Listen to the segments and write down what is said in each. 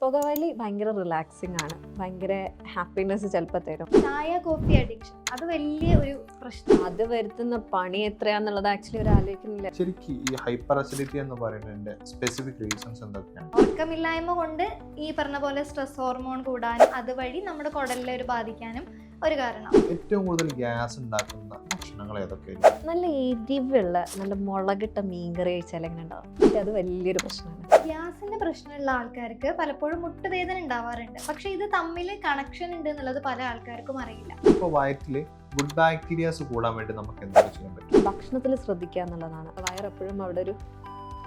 പുകവലി ഭയങ്കര റിലാക്സിങ് ആണ്, ഭയങ്കര ഹാപ്പിനെസ് ചിലപ്പോൾ തരും. ചായ കോഫി അഡിക്ഷൻ അത് വലിയ ഒരു പ്രശ്നം. അത് വരുത്തുന്ന പണി എത്രയാന്നുള്ളത് ആക്ച്വലി ഒരു ആലോചിക്കുന്നില്ല. ശരിക്കും ഈ ഹൈപ്പർ അസിഡിറ്റി എന്ന് പറയുന്നതിന്റെ സ്പെസിഫിക് റീസൺസ് എന്തൊക്കെയാണ്? ഉറക്കമില്ലായ്മ കൊണ്ട് ഈ പറഞ്ഞ പോലെ സ്ട്രെസ് ഹോർമോൺ കൂടാനും അതുവഴി നമ്മുടെ കുടലിനെ ഒരു ബാധിക്കാനും ഒരു കാരണം. ഏറ്റവും കൂടുതൽ ഗ്യാസ് ഉണ്ടാക്കുന്ന ഭക്ഷണങ്ങൾ ഏതൊക്കെയാണ്? നല്ല എരിവുള്ള നല്ല മുളകിട്ട മീൻകറി കഴിച്ചാൽ എങ്ങനെ ഉണ്ടാവും, പക്ഷെ അത് വലിയൊരു പ്രശ്നമാണ്. ഗ്യാസിന്റെ പ്രശ്നമുള്ള ആൾക്കാർക്ക് പലപ്പോഴും മുട്ടുവേദന ഉണ്ടാവാറുണ്ട്, പക്ഷെ ഇത് തമ്മിൽ കണക്ഷൻ ഉണ്ട് എന്നുള്ളത് പല ആൾക്കാർക്കും അറിയില്ല. ഇപ്പോൾ വയറ്റിൽ ഗുഡ് ബാക്ടീരിയാസ് കൂടാൻ വേണ്ടി നമുക്ക് എന്തൊക്കെ ചെയ്യാൻ പറ്റും? ഭക്ഷണത്തിൽ ശ്രദ്ധിക്കുക എന്നുള്ളതാണ്. വയറെപ്പോഴും അവിടെ ഒരു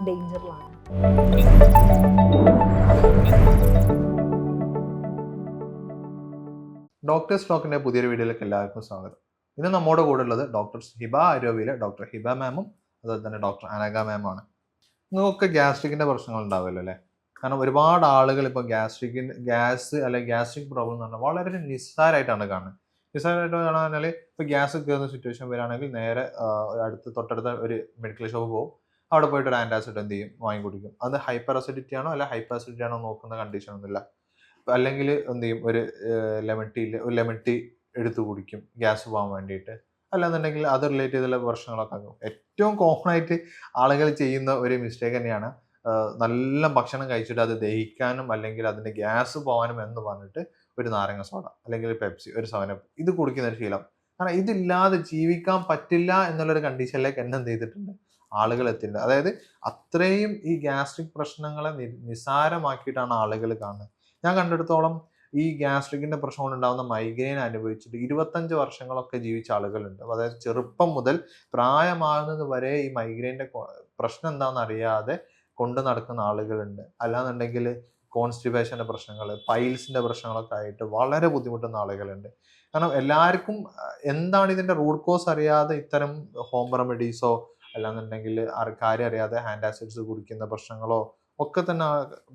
ഡേഞ്ചറിലാണ്. ഡോക്ടേഴ്സ് ടോക്കിന്റെ പുതിയൊരു വീഡിയോയിലേക്ക് എല്ലാവർക്കും സ്വാഗതം. ഇന്ന് നമ്മുടെ കൂടെ ഉള്ളത് ഡോക്ടർ ഹിബ ആരോഗ്യയിലെ ഡോക്ടർ ഹിബ മാമും അതുപോലെ തന്നെ ഡോക്ടർ അനഘ മാമാണ്. നിങ്ങൾക്കൊക്കെ ഗ്യാസ്ട്രിക്കിന്റെ പ്രശ്നങ്ങൾ ഉണ്ടാവില്ല അല്ലേ? കാരണം ഒരുപാട് ആളുകൾ ഇപ്പോൾ ഗ്യാസ് അല്ലെങ്കിൽ ഗ്യാസ്ട്രിക് പ്രോബ്ലം എന്ന് പറഞ്ഞാൽ വളരെ നിസ്സാരമായിട്ടാണ് കാണുന്നത്. നിസ്സാരമായിട്ട് കാണാൻ ഇപ്പോൾ ഗ്യാസ് കയറുന്ന സിറ്റുവേഷൻ വരികയാണെങ്കിൽ നേരെ തൊട്ടടുത്ത ഒരു മെഡിക്കൽ ഷോപ്പ് പോകും. അവിടെ പോയിട്ട് ഒരു ആൻറ്റാസിഡ് എന്ത് ചെയ്യും, വാങ്ങി കുടിക്കും. അത് ഹൈപ്പർ അസിഡിറ്റി ആണോ അല്ല ഹൈപ്പർ അസിഡിറ്റി ആണോ നോക്കുന്ന കണ്ടീഷൻ ഒന്നുമില്ല. അല്ലെങ്കിൽ എന്ത് ചെയ്യും, ഒരു ലെമൺ ടീ എടുത്തു കുടിക്കും ഗ്യാസ് പോകാൻ വേണ്ടിയിട്ട്. അല്ലാന്നുണ്ടെങ്കിൽ അത് റിലേറ്റ് ചെയ്തുള്ള പ്രശ്നങ്ങളൊക്കെ ആകും. ഏറ്റവും കോമൺ ആയിട്ട് ആളുകൾ ചെയ്യുന്ന ഒരു മിസ്റ്റേക്ക് തന്നെയാണ് നല്ല ഭക്ഷണം കഴിച്ചിട്ട് അത് ദഹിക്കാനും അല്ലെങ്കിൽ അതിൻ്റെ ഗ്യാസ് പോകാനും എന്ന് പറഞ്ഞിട്ട് ഒരു നാരങ്ങ സോഡ അല്ലെങ്കിൽ പെപ്സി, ഒരു 7up ഇത് കുടിക്കുന്ന ഒരു ശീലം. കാരണം ഇതില്ലാതെ ജീവിക്കാൻ പറ്റില്ല എന്നുള്ളൊരു കണ്ടീഷനിലേക്ക് എന്നെ എന്ത് ചെയ്തിട്ടുണ്ട് ആളുകൾ എത്തിയിട്ടുണ്ട്. അതായത് അത്രയും ഈ ഗ്യാസ്ട്രിക് പ്രശ്നങ്ങളെ നിസാരമാക്കിയിട്ടാണ് ആളുകൾ കാണുന്നത്. ഞാൻ കണ്ടെടുത്തോളം ഈ ഗ്യാസ്ട്രിക്കിന്റെ പ്രശ്നം കൊണ്ടുണ്ടാകുന്ന മൈഗ്രെയിൻ അനുഭവിച്ചിട്ട് 25 വർഷങ്ങളൊക്കെ ജീവിച്ച ആളുകളുണ്ട്. അതായത് ചെറുപ്പം മുതൽ പ്രായമാകുന്നത് വരെ ഈ മൈഗ്രെയിൻ്റെ പ്രശ്നം എന്താണെന്ന് അറിയാതെ കൊണ്ടു നടക്കുന്ന ആളുകളുണ്ട്. അല്ലാന്നുണ്ടെങ്കിൽ കോൺസ്റ്റിപ്പേഷൻ്റെ പ്രശ്നങ്ങൾ, പൈൽസിൻ്റെ പ്രശ്നങ്ങളൊക്കെ ആയിട്ട് വളരെ ബുദ്ധിമുട്ടുന്ന ആളുകളുണ്ട്. കാരണം എല്ലാവർക്കും എന്താണ് ഇതിൻ്റെ റൂട്ട് കോസ് അറിയാതെ ഇത്തരം ഹോം റെമഡീസോ അല്ലാന്നുണ്ടെങ്കിൽ കാര്യം അറിയാതെ ആൻറ്റാസിഡ്സ് കുടിക്കുന്ന പ്രശ്നങ്ങളോ ഒക്കെ തന്നെ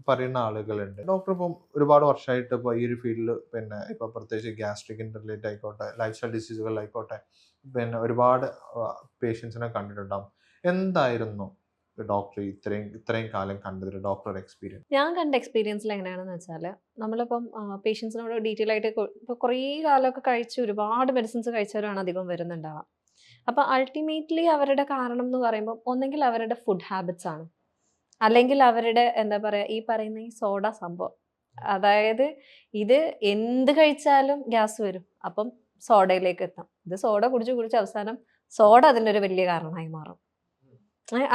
പറയുന്ന ആളുകളുണ്ട്. ഡോക്ടർ ഇപ്പം ഒരുപാട് വർഷമായിട്ട് ഇപ്പോൾ ഈ ഒരു ഫീൽഡിൽ പിന്നെ ഇപ്പോൾ പ്രത്യേകിച്ച് ഗ്യാസ്ട്രിക്കിൻ്റെ റിലേറ്റ് ആയിക്കോട്ടെ, ലൈഫ് സ്റ്റൈൽ ഡിസീസുകളിലായിക്കോട്ടെ പിന്നെ ഒരുപാട് പേഷ്യൻസിനെ കണ്ടിട്ടുണ്ടാകും. എന്തായിരുന്നു ഡോക്ടർ ഇത്രയും കാലം കണ്ടതിൽ ഡോക്ടറുടെ എക്സ്പീരിയൻസ്? ഞാൻ കണ്ട എക്സ്പീരിയൻസിൽ എങ്ങനെയാണെന്ന് വെച്ചാൽ, നമ്മളിപ്പം പേഷ്യൻസിനോട് ഡീറ്റെയിൽ ആയിട്ട് ഇപ്പോൾ കുറേ കാലമൊക്കെ കഴിച്ച് ഒരുപാട് മെഡിസിൻസ് കഴിച്ചവരാണ് അധികം വരുന്നുണ്ടാവുക. അപ്പോൾ അൾട്ടിമേറ്റ്ലി അവരുടെ കാരണം എന്ന് പറയുമ്പോൾ ഒന്നെങ്കിൽ അവരുടെ ഫുഡ് ഹാബിറ്റ്സ് ആണ്, അല്ലെങ്കിൽ അവരുടെ എന്താ പറയുക ഈ പറയുന്ന ഈ സോഡ സംഭവം. അതായത് ഇത് എന്ത് കഴിച്ചാലും ഗ്യാസ് വരും, അപ്പം സോഡയിലേക്ക് എത്താം. ഇത് സോഡ കുടിച്ച് അവസാനം സോഡ അതിൻ്റെ ഒരു വലിയ കാരണമായി മാറും.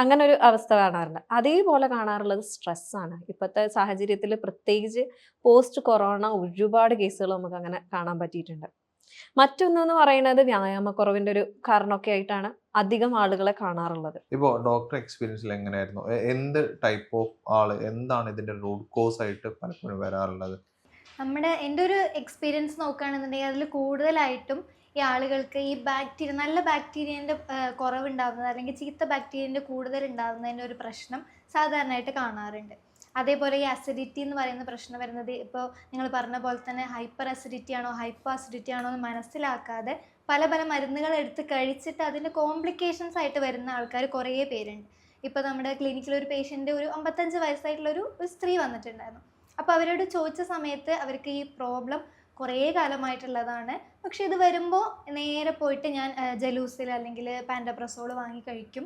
അങ്ങനെ ഒരു അവസ്ഥ കാണാറുണ്ട്. അതേപോലെ കാണാറുള്ളത് സ്ട്രെസ്സാണ്. ഇപ്പോഴത്തെ സാഹചര്യത്തിൽ പ്രത്യേകിച്ച് പോസ്റ്റ് കൊറോണ ഒരുപാട് കേസുകൾ നമുക്ക് അങ്ങനെ കാണാൻ പറ്റിയിട്ടുണ്ട്. മറ്റൊന്നെന്ന് പറയുന്നത് വ്യായാമക്കുറവിൻ്റെ ഒരു കാരണമൊക്കെ ആയിട്ടാണ് അധികം ആളുകളെ കാണാറുള്ളത്. ഇപ്പോൾ ഡോക്ടർ എക്സ്പീരിയൻസിൽ എങ്ങനെയായിരുന്നു, എന്ത് ടൈപ്പ് ഓഫ് ആള്, എന്താണ് ഇതിന്റെ റൂട്ട് കോസ് ആയിട്ട് പലപ്പോഴും വരാറുള്ളത്? എൻ്റെ ഒരു എക്സ്പീരിയൻസ് നോക്കുകയാണെന്നുണ്ടെങ്കിൽ അതിൽ കൂടുതലായിട്ടും ഈ ആളുകൾക്ക് ഈ നല്ല ബാക്ടീരിയൻ്റെ കുറവുണ്ടാകുന്നത് അല്ലെങ്കിൽ ചീത്ത ബാക്ടീരിയൻ്റെ കൂടുതൽ ഉണ്ടാകുന്നതിൻ്റെ ഒരു പ്രശ്നം സാധാരണയായിട്ട് കാണാറുണ്ട്. അതേപോലെ ഈ അസിഡിറ്റി എന്ന് പറയുന്ന പ്രശ്നം വരുന്നത് ഇപ്പോൾ നിങ്ങൾ പറഞ്ഞ പോലെ തന്നെ ഹൈപ്പർ അസിഡിറ്റി ആണോ ഹൈപ്പോ അസിഡിറ്റി ആണോ എന്ന് മനസ്സിലാക്കാതെ പല മരുന്നുകൾ എടുത്ത് കഴിച്ചിട്ട് അതിൻ്റെ കോംപ്ലിക്കേഷൻസ് ആയിട്ട് വരുന്ന ആൾക്കാർ കുറേ പേരുണ്ട്. ഇപ്പോൾ നമ്മുടെ ക്ലിനിക്കിൽ ഒരു പേഷ്യൻ്റ് ഒരു 55 വയസ്സായിട്ടുള്ളൊരു സ്ത്രീ വന്നിട്ടുണ്ടായിരുന്നു. അപ്പോൾ അവരോട് ചോദിച്ച സമയത്ത് അവർക്ക് ഈ പ്രോബ്ലം കുറേ കാലമായിട്ടുള്ളതാണ്, പക്ഷെ ഇത് വരുമ്പോൾ നേരെ പോയിട്ട് ഞാൻ ജലൂസിൽ അല്ലെങ്കിൽ പാൻഡപ്രസോൾ വാങ്ങി കഴിക്കും,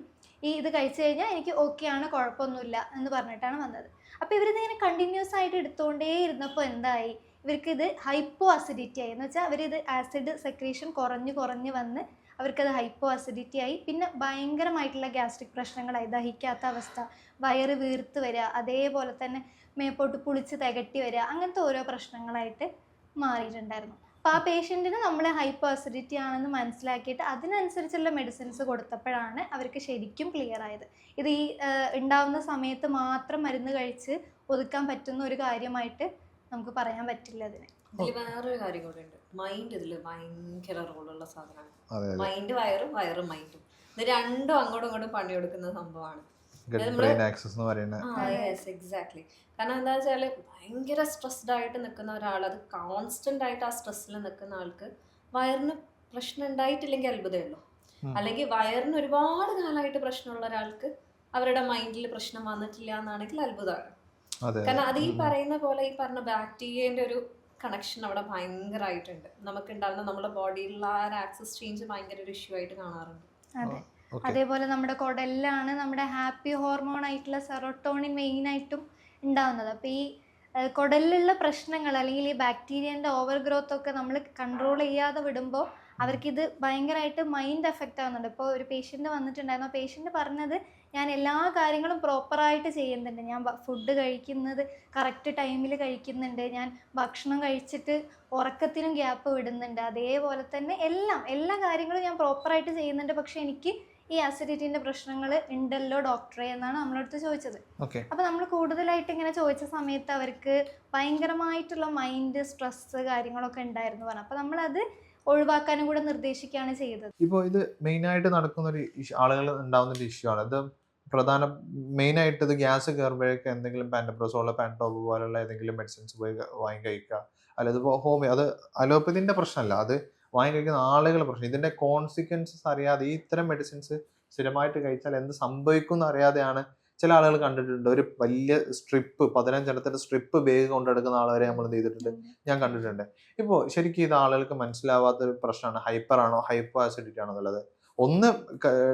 ഇത് കഴിച്ചു കഴിഞ്ഞാൽ എനിക്ക് ഓക്കെയാണ്, കുഴപ്പമൊന്നുമില്ല എന്ന് പറഞ്ഞിട്ടാണ് വന്നത്. അപ്പോൾ ഇവരിതിങ്ങനെ കണ്ടിന്യൂസ് ആയിട്ട് എടുത്തുകൊണ്ടേ ഇരുന്നപ്പോൾ എന്തായി, ഇവർക്ക് ഇത് ഹൈപ്പോ അസിഡിറ്റി ആയി. എന്ന് വെച്ചാൽ അവരിത് ആസിഡ് സെക്രീഷൻ കുറഞ്ഞ് വന്ന് അവർക്കത് ഹൈപ്പോ അസിഡിറ്റി ആയി. പിന്നെ ഭയങ്കരമായിട്ടുള്ള ഗ്യാസ്ട്രിക് പ്രശ്നങ്ങളായി, ദഹിക്കാത്ത അവസ്ഥ, വയറ് വീർത്ത് വരിക, അതേപോലെ തന്നെ മേപ്പോട്ട് പുളിച്ച് തികട്ടി വരിക, അങ്ങനത്തെ ഓരോ പ്രശ്നങ്ങളായിട്ട് മാറിയിട്ടുണ്ടായിരുന്നു. അപ്പോൾ ആ പേഷ്യൻറ്റിന് നമ്മൾ ഹൈപ്പോ അസിഡിറ്റി ആണെന്ന് മനസ്സിലാക്കിയിട്ട് അതിനനുസരിച്ചുള്ള മെഡിസിൻസ് കൊടുത്തപ്പോഴാണ് അവർക്ക് ശരിക്കും ക്ലിയർ ആയത്. ഇത് ഈ ഉണ്ടാവുന്ന സമയത്ത് മാത്രം മരുന്ന് കഴിച്ച് ഒതുക്കാൻ പറ്റുന്ന ഒരു കാര്യമായിട്ട് നമുക്ക് പറയാൻ പറ്റില്ല. അതിന് വേറൊരു കാര്യം കൂടെ ഉണ്ട്, മൈൻഡ് ഇതിൽ ഭയങ്കര റോളുള്ള സാധനമാണ്. മൈൻഡ് വയറും മൈൻഡും ഇത് രണ്ടും അങ്ങോട്ടും ഇങ്ങോട്ടും പണിയെടുക്കുന്ന സംഭവമാണ്. എക്സാക്ട്ലി. കാരണം എന്താ വെച്ചാൽ ഭയങ്കര സ്ട്രെസ്ഡ് ആയിട്ട് നിൽക്കുന്ന ഒരാൾ, അത് കോൺസ്റ്റന്റ് ആയിട്ട് ആ സ്ട്രെസ്സിൽ നിൽക്കുന്ന ആൾക്ക് വയറിന് പ്രശ്നം ഉണ്ടായിട്ടില്ലെങ്കിൽ അത്ഭുതമേ ഉള്ളൂ. അല്ലെങ്കിൽ വയറിന് ഒരുപാട് കാലമായിട്ട് പ്രശ്നമുള്ള ഒരാൾക്ക് അവരുടെ മൈൻഡിൽ പ്രശ്നം വന്നിട്ടില്ല എന്നാണെങ്കിൽ അത്ഭുതമാണ്. അതെ കാരണം അത് ഈ ഉം. പറയുന്ന പോലെ ഈ പറഞ്ഞ ബാക്ടീരിയന്റെ ഒരു കണക്ഷൻ അവിടെ ഭയങ്കരമായിട്ടുണ്ട്. നമുക്ക് ഉണ്ടാകുന്ന നമ്മുടെ ബോഡിയിലുള്ള ആ ഒരു ആക്സസ് ചേഞ്ച് ഭയങ്കര ഒരു ഇഷ്യൂ ആയിട്ട് കാണാറുണ്ട്. അതെ. ഓക്കെ. അതേപോലെ നമ്മുടെ കുടലിലാണ് നമ്മുടെ ഹാപ്പി ഹോർമോൺ ആയിട്ടുള്ള സെറോട്ടോണിൻ മെയിനായിട്ടും ഉണ്ടാവുന്നത്. അപ്പോൾ ഈ കുടലിലുള്ള പ്രശ്നങ്ങൾ അല്ലെങ്കിൽ ഈ ബാക്ടീരിയൻ്റെ ഓവർ ഗ്രോത്ത് ഒക്കെ നമ്മൾ കൺട്രോൾ ചെയ്യാതെ വിടുമ്പോൾ അവർക്കിത് ഭയങ്കരമായിട്ട് മൈൻഡ് എഫക്റ്റ് ആവുന്നുണ്ട്. ഇപ്പോൾ ഒരു പേഷ്യൻ്റ് വന്നിട്ടുണ്ടായിരുന്നു. ആ പേഷ്യൻ്റ് പറഞ്ഞത്, ഞാൻ എല്ലാ കാര്യങ്ങളും പ്രോപ്പറായിട്ട് ചെയ്യുന്നുണ്ട്, ഞാൻ ഫുഡ് കഴിക്കുന്നത് കറക്റ്റ് ടൈമിൽ കഴിക്കുന്നുണ്ട്, ഞാൻ ഭക്ഷണം കഴിച്ചിട്ട് ഉറക്കത്തിനും ഗ്യാപ്പ് വിടുന്നുണ്ട്, അതേപോലെ തന്നെ എല്ലാ കാര്യങ്ങളും ഞാൻ പ്രോപ്പറായിട്ട് ചെയ്യുന്നുണ്ട്, പക്ഷെ എനിക്ക് ഈ അസിഡിറ്റിൻ്റെ പ്രശ്നങ്ങൾ ഉണ്ടല്ലോ ഡോക്ടറെ എന്നാണ് നമ്മളടുത്ത് ചോദിച്ചത്. ഓക്കെ. അപ്പോൾ നമ്മൾ കൂടുതലായിട്ട് ഇങ്ങനെ ചോദിച്ച സമയത്ത് അവർക്ക് ഭയങ്കരമായിട്ടുള്ള മൈൻഡ് സ്ട്രെസ്സ് കാര്യങ്ങളൊക്കെ ഉണ്ടായിരുന്നു പറഞ്ഞു. അപ്പോൾ നമ്മളത് ഒഴിവാക്കാനും കൂടെ നിർദ്ദേശിക്കുകയാണ് ചെയ്തത്. ഇപ്പോൾ ഇത് മെയിനായിട്ട് നടക്കുന്ന ഒരു ആളുകൾ ഉണ്ടാവുന്ന ഒരു ഇഷ്യൂ ആണ് ഇത്. മെയിനായിട്ട് ഇത് ഗ്യാസ് കയറുമ്പോഴേക്ക് എന്തെങ്കിലും പാൻറ്റപ്രോസോൾ, പാൻടോപ്പ് പോലുള്ള ഏതെങ്കിലും മെഡിസിൻസ് പോയി വാങ്ങി കഴിക്കുക. അല്ല ഇതിപ്പോൾ ഹോമിയോ, അത് അലോപ്പതിൻ്റെ പ്രശ്നമല്ല, അത് വാങ്ങി കഴിക്കുന്ന ആളുകളുടെ പ്രശ്നം. ഇതിൻ്റെ കോൺസിക്വൻസസ് അറിയാതെ ഈ ഇത്തരം മെഡിസിൻസ് സ്ഥിരമായിട്ട് കഴിച്ചാൽ എന്ത് സംഭവിക്കും എന്ന് അറിയാതെയാണ് ചില ആളുകൾ കണ്ടിട്ടുണ്ട്. ഒരു വലിയ സ്ട്രിപ്പ്, 15 സ്ട്രിപ്പ് ബാഗ് കൊണ്ടെടുക്കുന്ന ആളുവരെ നമ്മൾ എന്ത് ചെയ്തിട്ടുണ്ട്, ഞാൻ കണ്ടിട്ടുണ്ട്. ഇപ്പോൾ ശരിക്കും ഇത് ആളുകൾക്ക് മനസ്സിലാവാത്തൊരു പ്രശ്നമാണ്. ഹൈപ്പർ ആണോ ഹൈപ്പോ ആസിഡിറ്റി ആണോ എന്നുള്ളത്. ഒന്ന്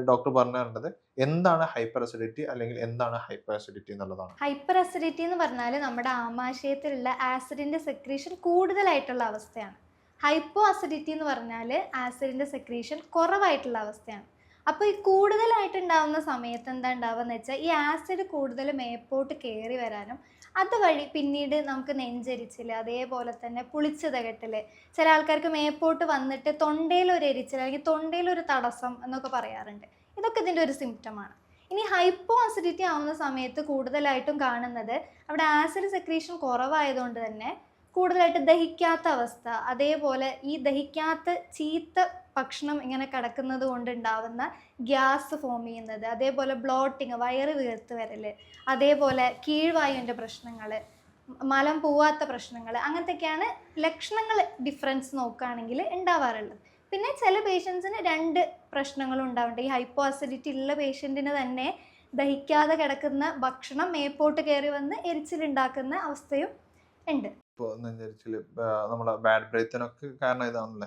ഡോക്ടർ പറഞ്ഞിരുന്നത് എന്താണ് ഹൈപ്പർ അസിഡിറ്റി അല്ലെങ്കിൽ എന്താണ് ഹൈപ്പർ അസിഡിറ്റി എന്നുള്ളതാണ്. ഹൈപ്പർ അസിഡിറ്റി എന്ന് പറഞ്ഞാൽ നമ്മുടെ ആമാശയത്തിലുള്ള ആസിഡിൻ്റെ സെക്രീഷൻ കൂടുതലായിട്ടുള്ള അവസ്ഥയാണ്. ഹൈപ്പോ അസിഡിറ്റി എന്ന് പറഞ്ഞാൽ ആസിഡിൻ്റെ സെക്രീഷൻ കുറവായിട്ടുള്ള അവസ്ഥയാണ്. അപ്പോൾ ഈ കൂടുതലായിട്ടുണ്ടാവുന്ന സമയത്ത് എന്താ ഉണ്ടാവുകയെന്ന് വെച്ചാൽ ഈ ആസിഡ് കൂടുതൽ മേപ്പോട്ട് കയറി വരാനും അതുവഴി പിന്നീട് നമുക്ക് നെഞ്ചരിച്ചിൽ, അതേപോലെ തന്നെ പുളിച്ചു തകട്ടൽ, ചില ആൾക്കാർക്ക് മേപ്പോട്ട് വന്നിട്ട് തൊണ്ടയിലൊരു എരിച്ചിൽ അല്ലെങ്കിൽ തൊണ്ടയിലൊരു തടസ്സം എന്നൊക്കെ പറയാറുണ്ട്. ഇതൊക്കെ ഇതിൻ്റെ ഒരു സിംറ്റമാണ്. ഇനി ഹൈപ്പോ അസിഡിറ്റി ആവുന്ന സമയത്ത് കൂടുതലായിട്ടും കാണുന്നത് അവിടെ ആസിഡ് സെക്രീഷൻ കുറവായതുകൊണ്ട് തന്നെ കൂടുതലായിട്ട് ദഹിക്കാത്ത അവസ്ഥ, അതേപോലെ ഈ ദഹിക്കാത്ത ചീത്ത ഭക്ഷണം ഇങ്ങനെ കിടക്കുന്നത് കൊണ്ടുണ്ടാവുന്ന ഗ്യാസ് ഫോം ചെയ്യുന്നത്, അതേപോലെ ബ്ലോട്ടിങ്, വയറ് വീർത്ത് വരൽ, അതേപോലെ കീഴ്വായുവിൻ്റെ പ്രശ്നങ്ങൾ, മലം പോവാത്ത പ്രശ്നങ്ങൾ, അങ്ങനത്തെയൊക്കെയാണ് ലക്ഷണങ്ങൾ ഡിഫറൻസ് നോക്കുകയാണെങ്കിൽ ഉണ്ടാവാറുള്ളത്. പിന്നെ ചില പേഷ്യൻസിന് 2 പ്രശ്നങ്ങളും ഉണ്ടാവുന്നുണ്ട്. ഈ ഹൈപ്പോ അസിഡിറ്റി ഉള്ള പേഷ്യൻറ്റിന് തന്നെ ദഹിക്കാതെ കിടക്കുന്ന ഭക്ഷണം മേപ്പോട്ട് കയറി വന്ന് എരിച്ചിലുണ്ടാക്കുന്ന അവസ്ഥയും ഉണ്ട്. ഇപ്പോൾ നെഞ്ചരിച്ചിൽ, നമ്മളെ ബാഡ് ബ്രീത്തിനൊക്കെ കാരണം ഇതാണല്ലേ.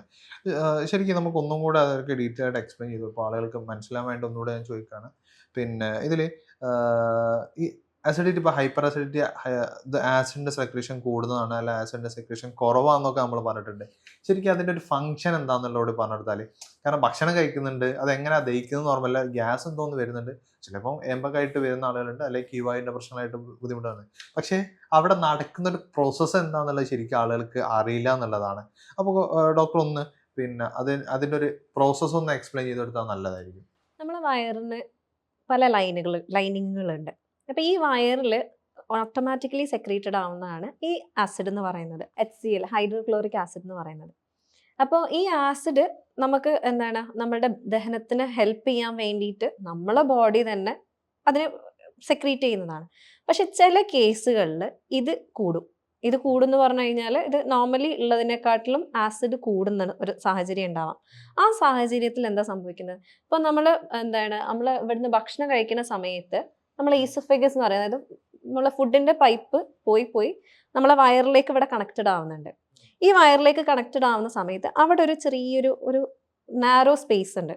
ശരിക്കും നമുക്ക് ഒന്നും കൂടെ അതൊക്കെ ഡീറ്റെയിൽ ആയിട്ട് എക്സ്പ്ലെയിൻ ചെയ്തു. അപ്പോൾ ആളുകൾക്ക് മനസ്സിലാൻ വേണ്ടി ഒന്നുകൂടെ ഞാൻ ചോദിക്കുകയാണ്. പിന്നെ ഇതിൽ ഈ അസിഡിറ്റി, ഇപ്പോൾ ഹൈപ്പർ അസിഡിറ്റി ഇത് ആസിഡിൻ്റെ സെക്രീഷൻ കൂടുന്നതാണ് അല്ല ആസിഡിൻ്റെ സെക്രീഷൻ കുറവാണെന്നൊക്കെ നമ്മൾ പറഞ്ഞിട്ടുണ്ട്. ശരിക്കും അതിൻ്റെ ഒരു ഫംഗ്ഷൻ എന്താണെന്നുള്ളതോട് പറഞ്ഞെടുത്താൽ, കാരണം ഭക്ഷണം കഴിക്കുന്നുണ്ട്, അതെങ്ങനെയാണ് ദഹിക്കുന്നത് നോർമല്ല, ഗ്യാസ് എന്തോന്ന് വരുന്നുണ്ട്, ചിലപ്പോൾ എമ്പക്കായിട്ട് വരുന്ന ആളുകളുണ്ട്, അല്ലെങ്കിൽ കീവായിൻ്റെ പ്രശ്നമായിട്ട് ബുദ്ധിമുട്ടാണ്. പക്ഷേ അവിടെ നടക്കുന്നൊരു പ്രോസസ്സ് എന്താണെന്നുള്ളത് ശരിക്കും ആളുകൾക്ക് അറിയില്ല എന്നുള്ളതാണ്. അപ്പോൾ ഡോക്ടർ ഒന്ന് പിന്നെ അതിൻ്റെ ഒരു പ്രോസസ്സ് ഒന്ന് എക്സ്പ്ലെയിൻ ചെയ്ത് കൊടുത്താൽ നല്ലതായിരിക്കും. നമ്മളെ വയറിന് പല ലൈനിങ്ങുകളുണ്ട്. അപ്പോൾ ഈ വയറിൽ ഓട്ടോമാറ്റിക്കലി സെക്രീറ്റഡ് ആവുന്നതാണ് ഈ ആസിഡ് എന്ന് പറയുന്നത്, HCl, ഹൈഡ്രോക്ലോറിക് ആസിഡ് എന്ന് പറയുന്നത്. അപ്പോൾ ഈ ആസിഡ് നമുക്ക് എന്താണ് നമ്മുടെ ദഹനത്തിന് ഹെൽപ്പ് ചെയ്യാൻ വേണ്ടിയിട്ട് നമ്മളെ ബോഡി തന്നെ അതിനെ സെക്രീറ്റ് ചെയ്യുന്നതാണ്. പക്ഷെ ചില കേസുകളിൽ ഇത് കൂടുമെന്ന് പറഞ്ഞു കഴിഞ്ഞാൽ ഇത് നോർമലി ഉള്ളതിനെക്കാട്ടിലും ആസിഡ് കൂടുന്ന ഒരു സാഹചര്യം ഉണ്ടാവാം. ആ സാഹചര്യത്തിൽ എന്താ സംഭവിക്കുന്നത്, ഇപ്പോൾ നമ്മൾ ഇവിടുന്ന് ഭക്ഷണം കഴിക്കുന്ന സമയത്ത് നമ്മളെ ഈസോഫേഗസ് എന്ന് പറയുന്നത്, നമ്മളെ ഫുഡിൻ്റെ പൈപ്പ് പോയി നമ്മളെ വയറിലേക്ക് ഇവിടെ കണക്റ്റഡ് ആവുന്നുണ്ട്. ഈ വയറിലേക്ക് കണക്റ്റഡ് ആവുന്ന സമയത്ത് അവിടെ ഒരു ചെറിയൊരു നാരോ സ്പേസ് ഉണ്ട്.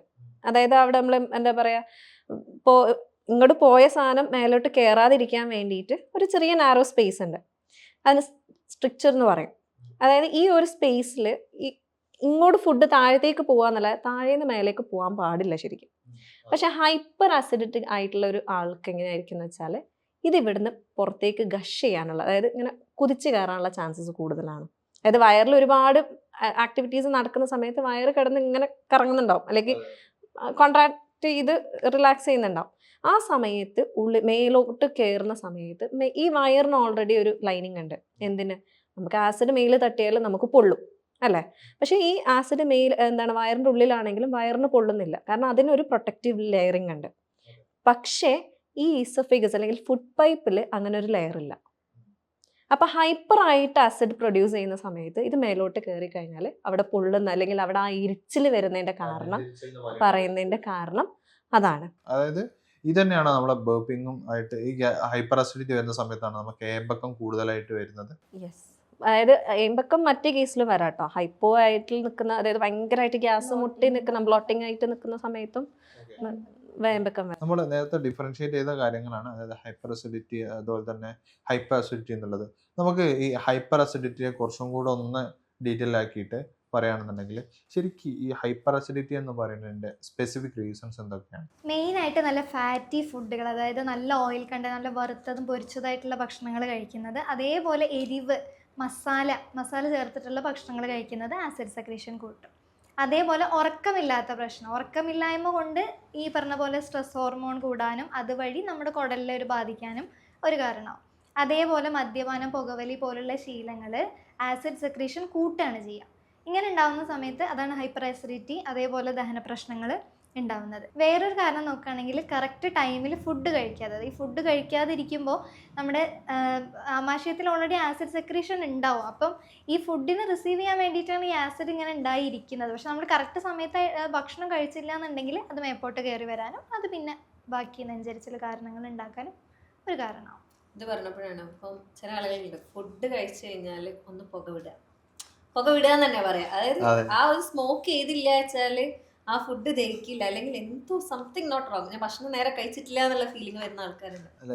അതായത് അവിടെ നമ്മൾ എന്താ പറയുക, ഇങ്ങോട്ട് പോയ സാധനം മേലോട്ട് കയറാതിരിക്കാൻ വേണ്ടിയിട്ട് ഒരു ചെറിയ നാരോ സ്പേസ് ഉണ്ട്. അതിന് സ്ട്രിക്ചർ എന്ന് പറയും. അതായത് ഈ ഒരു സ്പേസിൽ ഇങ്ങോട്ട് ഫുഡ് താഴത്തേക്ക് പോകാന്നല്ല, താഴേന്ന് മേലേക്ക് പോകാൻ പാടില്ല ശരിക്കും. പക്ഷെ ഹൈപ്പർ അസിഡിറ്റിക് ആയിട്ടുള്ള ഒരു ആൾക്ക് എങ്ങനെയായിരിക്കും എന്ന് വെച്ചാൽ ഇത് ഇവിടുന്ന് പുറത്തേക്ക് ഗഷ് ചെയ്യാനുള്ള, അതായത് ഇങ്ങനെ കുതിച്ച് കയറാനുള്ള ചാൻസസ് കൂടുതലാണ്. അതായത് വയറിൽ ഒരുപാട് ആക്ടിവിറ്റീസ് നടക്കുന്ന സമയത്ത് വയറ് കിടന്ന് ഇങ്ങനെ കറങ്ങുന്നുണ്ടാവും, അല്ലെങ്കിൽ കോൺട്രാക്ട് ചെയ്ത് റിലാക്സ് ചെയ്യുന്നുണ്ടാവും. ആ സമയത്ത് മേലോട്ട് കയറുന്ന സമയത്ത് ഈ വയറിന് ഓൾറെഡി ഒരു ലൈനിങ് ഉണ്ട്. എന്തിന്, നമുക്ക് ആസിഡ് മേൽ തട്ടിയാൽ നമുക്ക് പൊള്ളും അല്ലേ. പക്ഷേ ഈ ആസിഡ് വയറിൻ്റെ ഉള്ളിലാണെങ്കിലും വയറിന് പൊള്ളുന്നില്ല, കാരണം അതിനൊരു പ്രൊട്ടക്റ്റീവ് ലെയറിങ് ഉണ്ട്. പക്ഷേ ഈ ഈസോഫേഗസ് അല്ലെങ്കിൽ ഫുഡ് പൈപ്പിൽ അങ്ങനെ ഒരു ലെയർ ഇല്ല. അപ്പോൾ ഹൈപ്പർ ആയിട്ട് ആസിഡ് പ്രൊഡ്യൂസ് ചെയ്യുന്ന സമയത്ത് ഇത് മേലോട്ട് കയറി കഴിഞ്ഞാൽ അവിടെ പൊള്ളുന്ന, അല്ലെങ്കിൽ അവിടെ ആ ഇരിച്ചിൽ വരുന്നതിൻ്റെ കാരണം അതാണ്. അതായത് ഇത് തന്നെയാണ് നമ്മളെ ബേർപ്പിങ്ങും ആയിട്ട് ഈ ഹൈപ്പർ അസിഡിറ്റി വരുന്ന സമയത്താണ് നമുക്ക് ഏമ്പക്കം കൂടുതലായിട്ട് വരുന്നത്. യെസ്, അതായത് ഏമ്പക്കം മറ്റേ കേസിലും വരാം കേട്ടോ. ഹൈപ്പോ ആയിട്ട് നിൽക്കുന്ന, അതായത് ഭയങ്കരമായിട്ട് ഗ്യാസ് മുട്ടി നിൽക്കുന്ന, ബ്ലോട്ടിംഗ് ആയിട്ട് നിൽക്കുന്ന സമയത്തും ഏമ്പക്കം വരാം. നമ്മൾ നേരത്തെ ഡിഫറൻഷിയേറ്റ് ചെയ്ത കാര്യങ്ങളാണ്, അതായത് ഹൈപ്പർ അസിഡിറ്റി അതുപോലെ തന്നെ ഹൈപ്പർ അസിഡിറ്റി എന്നുള്ളത്. നമുക്ക് ഈ ഹൈപ്പർ അസിഡിറ്റിയെ കുറച്ചും കൂടെ ഒന്ന് ഡീറ്റെയിൽ ആക്കിയിട്ട് പറയുകയാണെന്നുണ്ടെങ്കിൽ ശരിക്കും ഈ ഹൈപ്പർ അസിഡിറ്റി എന്ന് പറയുന്നതിൻ്റെ സ്പെസിഫിക് റീസൺസ് എന്തൊക്കെയാണ്? മെയിനായിട്ട് നല്ല ഫാറ്റി ഫുഡുകൾ, അതായത് നല്ല ഓയിൽ കണ്ട് നല്ല വറുത്തതും പൊരിച്ചതായിട്ടുള്ള ഭക്ഷണങ്ങൾ കഴിക്കുന്നത്, അതേപോലെ എരിവ്, മസാല ചേർത്തിട്ടുള്ള ഭക്ഷണങ്ങൾ കഴിക്കുന്നത് ആസിഡ് സെക്രീഷൻ കൂട്ടും. അതേപോലെ ഉറക്കമില്ലാത്ത പ്രശ്നം, ഉറക്കമില്ലായ്മ കൊണ്ട് ഈ പറഞ്ഞ പോലെ സ്ട്രെസ് ഹോർമോൺ കൂടാനും അതുവഴി നമ്മുടെ കുടലിനെ ബാധിക്കാനും ഒരു കാരണമാവും. അതേപോലെ മദ്യപാനം, പുകവലി പോലുള്ള ശീലങ്ങൾ ആസിഡ് സെക്രീഷൻ കൂട്ടുകയാണ് ചെയ്യുക. ഇങ്ങനെ ഉണ്ടാകുന്ന സമയത്ത് അതാണ് ഹൈപ്പർ അസിഡിറ്റി, അതേപോലെ ദഹന പ്രശ്നങ്ങൾ ഉണ്ടാവുന്നത്. വേറൊരു കാരണം നോക്കുകയാണെങ്കിൽ കറക്റ്റ് ടൈമിൽ ഫുഡ് കഴിക്കാതെ, ഈ ഫുഡ് കഴിക്കാതിരിക്കുമ്പോൾ നമ്മുടെ ആമാശയത്തിൽ ഓൾറെഡി ആസിഡ് സെക്രീഷൻ ഉണ്ടാവും. അപ്പം ഈ ഫുഡിനെ റിസീവ് ചെയ്യാൻ വേണ്ടിയിട്ടാണ് ഈ ആസിഡ് ഇങ്ങനെ ഉണ്ടായിരിക്കുന്നത്. പക്ഷെ നമ്മൾ കറക്റ്റ് സമയത്ത് ഭക്ഷണം കഴിച്ചില്ല എന്നുണ്ടെങ്കിൽ അത് മേപ്പോട്ട് കയറി വരാനും അത് പിന്നെ ബാക്കി നെഞ്ചരിച്ചിൽ കാരണങ്ങൾ ഉണ്ടാക്കാനും ഒരു കാരണമാവും. ഇത് പറഞ്ഞപ്പോഴാണ് ഇപ്പം ചില ആളുകളുണ്ട് ഫുഡ് കഴിച്ചു കഴിഞ്ഞാൽ ഒന്ന് പുക വിടുക എന്ന് തന്നെ പറയാം. അതായത് ആ ഒരു സ്മോക്ക് ചെയ്തില്ല വെച്ചാല് ആ ഫുഡ് ദഹിക്കില്ല, അല്ലെങ്കിൽ എന്തോ സംതിങ് നോട്ട് റോങ്, ഞാൻ ഭക്ഷണം നേരെ കഴിച്ചിട്ടില്ല എന്നുള്ള ഫീലിംഗ് വരുന്ന ആൾക്കാരുണ്ട്. അല്ല,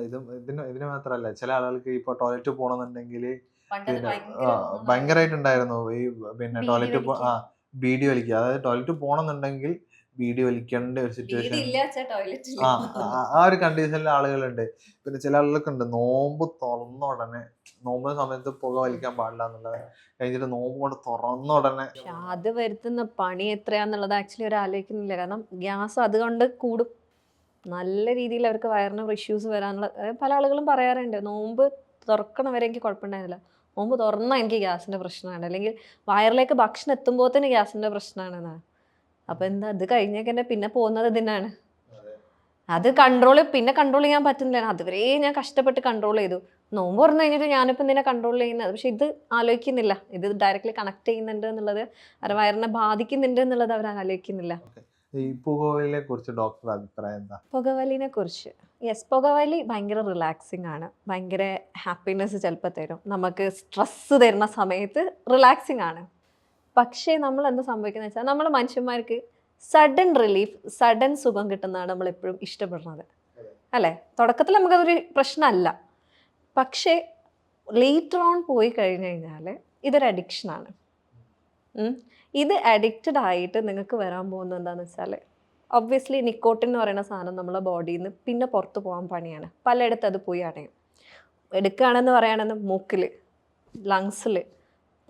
ഇതിന് മാത്രമല്ല, ചില ആളുകൾക്ക് ഇപ്പൊ ടോയ്ലറ്റ് പോകണമെന്നുണ്ടെങ്കിൽ പണ്ടത് ഭയങ്കരമായിട്ടുണ്ടായിരുന്നു ഈ പിന്നെ ടോയ്ലറ്റ് ബീഡി വലിക്കുക. അതായത് ടോയ്ലറ്റ് പോകണമെന്നുണ്ടെങ്കിൽ ബീഡി വലിക്കേണ്ട ഒരു സിറ്റുവേഷൻ, ആ ഒരു കണ്ടീഷനിലെ ആളുകളുണ്ട്. പിന്നെ ചില ആളുകൾക്ക് ഉണ്ട് നോമ്പ് തുറന്ന ഉടനെ, നോമ്പിന് സമയത്ത് പുക വലിക്കാൻ പാടില്ല എന്നുള്ളത് കഴിഞ്ഞിട്ട് നോമ്പ് കൊണ്ട് തുറന്ന ഉടനെ അത് വരുത്തുന്ന പണി എത്രയാന്നുള്ളത് ആക്ച്വലി ഒരു ആലോചിക്കുന്നില്ല. കാരണം ഗ്യാസ് അതുകൊണ്ട് കൂടും, നല്ല രീതിയിൽ അവർക്ക് വയറിന് ഇഷ്യൂസ് വരാനുള്ള. പല ആളുകളും പറയാറുണ്ട് നോമ്പ് തുറക്കണ വരെ എനിക്ക് കുഴപ്പമുണ്ടായിരുന്നില്ല, നോമ്പ് തുറന്നാൽ എനിക്ക് ഗ്യാസിൻ്റെ പ്രശ്നമാണ്, അല്ലെങ്കിൽ വയറിലേക്ക് ഭക്ഷണം എത്തുമ്പോൾ തന്നെ ഗ്യാസിൻ്റെ പ്രശ്നമാണെന്നാണ്. അപ്പം എന്താ, അത് കഴിഞ്ഞേക്കെ പിന്നെ പോകുന്നത് ഇതിനാണ്. അത് പിന്നെ കൺട്രോൾ ചെയ്യാൻ പറ്റുന്നില്ല. അതുവരെ ഞാൻ കഷ്ടപ്പെട്ട് കൺട്രോൾ ചെയ്തു, നോമ്പ് പറഞ്ഞു കഴിഞ്ഞിട്ട് ഞാനിപ്പോൾ ഇതിനെ കൺട്രോൾ ചെയ്യുന്നത്. പക്ഷെ ഇത് ആലോചിക്കുന്നില്ല, ഇത് ഡയറക്റ്റ്ലി കണക്ട് ചെയ്യുന്നുണ്ട് എന്നുള്ളത്, അവരുടെ വയറിനെ ബാധിക്കുന്നുണ്ട് എന്നുള്ളത് അവർ ആലോചിക്കുന്നില്ല. ഈ പുകവലിനെ കുറിച്ച് ഡോക്ടറുടെ അഭിപ്രായം എന്താ? പുകവലിനെ കുറിച്ച് യെസ്, പുകവലി ഭയങ്കര റിലാക്സിങ് ആണ്, ഭയങ്കര ഹാപ്പിനെസ് ചിലപ്പോൾ തരും, നമുക്ക് സ്ട്രെസ്സ് തരുന്ന സമയത്ത് റിലാക്സിങ് ആണ്. പക്ഷേ നമ്മൾ എന്താ സംഭവിക്കുന്നത് വെച്ചാൽ, നമ്മൾ മനുഷ്യന്മാർക്ക് സഡൻ റിലീഫ്, സഡൻ സുഖം കിട്ടുന്നതാണ് നമ്മൾ എപ്പോഴും ഇഷ്ടപ്പെടുന്നത്, അല്ലേ? തുടക്കത്തിൽ നമുക്കതൊരു പ്രശ്നമല്ല, പക്ഷേ ലേറ്റർ ഓൺ പോയി കഴിഞ്ഞ് കഴിഞ്ഞാൽ ഇതൊരു അഡിക്ഷനാണ്. ഇത് അഡിക്റ്റഡ് ആയിട്ട് നിങ്ങൾക്ക് വരാൻ പോകുന്നത് എന്താണെന്ന് വെച്ചാൽ, ഒബ്വിയസ്ലി നിക്കോട്ടിൻ എന്ന് പറയുന്ന സാധനം നമ്മളെ ബോഡിയിൽ നിന്ന് പിന്നെ പുറത്ത് പോകാൻ പണിയാണ്. പലയിടത്ത് അത് പോയി അടയും. എടുക്കുകയാണെന്ന് പറയുകയാണെന്ന് മൂക്കിൽ, ലങ്സിൽ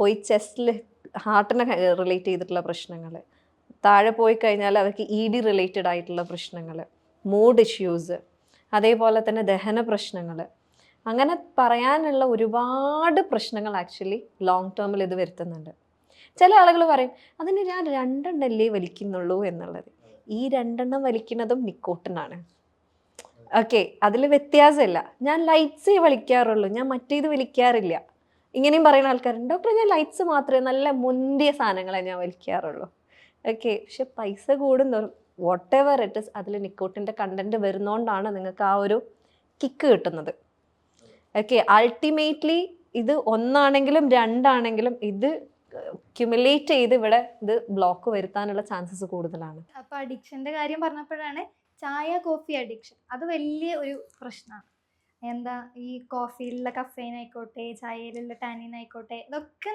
പോയി, ചെസ്റ്റിൽ ഹാർട്ടിനെ റിലേറ്റ് ചെയ്തിട്ടുള്ള പ്രശ്നങ്ങൾ, താഴെ പോയി കഴിഞ്ഞാൽ അവർക്ക് ED റിലേറ്റഡ് ആയിട്ടുള്ള പ്രശ്നങ്ങൾ, മൂഡ് ഇഷ്യൂസ്, അതേപോലെ തന്നെ ദഹന പ്രശ്നങ്ങൾ, അങ്ങനെ പറയാനുള്ള ഒരുപാട് പ്രശ്നങ്ങൾ ആക്ച്വലി ലോങ് ടേമിൽ ഇത് വരുത്തുന്നുണ്ട്. ചില ആളുകൾ പറയും അതിന് ഞാൻ 2 എണ്ണല്ലേ വലിക്കുന്നുള്ളൂ എന്നുള്ളത്. ഈ 2 എണ്ണം വലിക്കുന്നതും നിക്കോട്ടിനാണ്. ഓക്കെ, അതിൽ വ്യത്യാസമില്ല. ഞാൻ ലൈറ്റ്സേ വലിക്കാറുള്ളൂ, ഞാൻ മറ്റേത് വലിക്കാറില്ല, ഇങ്ങനെയും പറയുന്ന ആൾക്കാരുണ്ട്. ഡോക്ടർ, ഞാൻ ലൈറ്റ്സ് മാത്രമേ, നല്ല മുന്തിയ സാധനങ്ങളെ ഞാൻ വലിക്കാറുള്ളൂ. ഓക്കെ, പക്ഷെ പൈസ കൂടുന്നോറും വാട്ട് എവർ ഇറ്റ് ഇസ്, അതിൽ നിക്കോട്ടിൻ്റെ കണ്ടന്റ് വരുന്നതുകൊണ്ടാണ് നിങ്ങൾക്ക് ആ ഒരു കിക്ക് കിട്ടുന്നത്. ഓക്കെ, അൾട്ടിമേറ്റ്ലി ഇത് 1 ആണെങ്കിലും 2 ആണെങ്കിലും ഇത് ക്യുമുലേറ്റ് ചെയ്ത് ഇവിടെ ഇത് ബ്ലോക്ക് വരുത്താനുള്ള ചാൻസസ് കൂടുതലാണ്. അപ്പോൾ അഡിക്ഷൻ്റെ കാര്യം പറഞ്ഞപ്പോഴാണ് ചായ കോഫി അഡിക്ഷൻ, അത് വലിയ ഒരു പ്രശ്നമാണ്. എന്താ, ഈ കോഫിയിലുള്ള കഫെയിൻ ആയിക്കോട്ടെ, ചായയിലുള്ള ടാനിൻ ആയിക്കോട്ടെ, ഇതൊക്കെ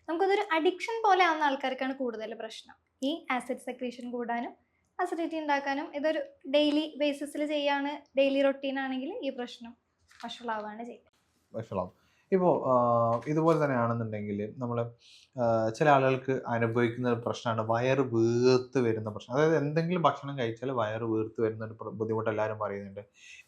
നമുക്കതൊരു അഡിക്ഷൻ പോലെ ആവുന്ന ആൾക്കാർക്കാണ് കൂടുതൽ പ്രശ്നം. ഈ ആസിഡ് സെക്രീഷൻ കൂടാനും അസിഡിറ്റി ഉണ്ടാക്കാനും ഇതൊരു ഡെയിലി ബേസിസിൽ ചെയ്യാണ്, ഡെയിലി റൊട്ടീൻ ആണെങ്കിൽ ഈ പ്രശ്നം വഷളാവുകയാണ് ചെയ്യുക. ഇപ്പോൾ ഇതുപോലെ തന്നെയാണെന്നുണ്ടെങ്കിൽ നമ്മൾ ചില ആളുകൾക്ക് അനുഭവിക്കുന്ന ഒരു പ്രശ്നമാണ് വയറ് വീർത്ത് വരുന്ന പ്രശ്നം. അതായത് എന്തെങ്കിലും ഭക്ഷണം കഴിച്ചാൽ വയറ് വീർത്ത് വരുന്ന ഒരു ബുദ്ധിമുട്ട് എല്ലാവരും പറയുന്നുണ്ട്.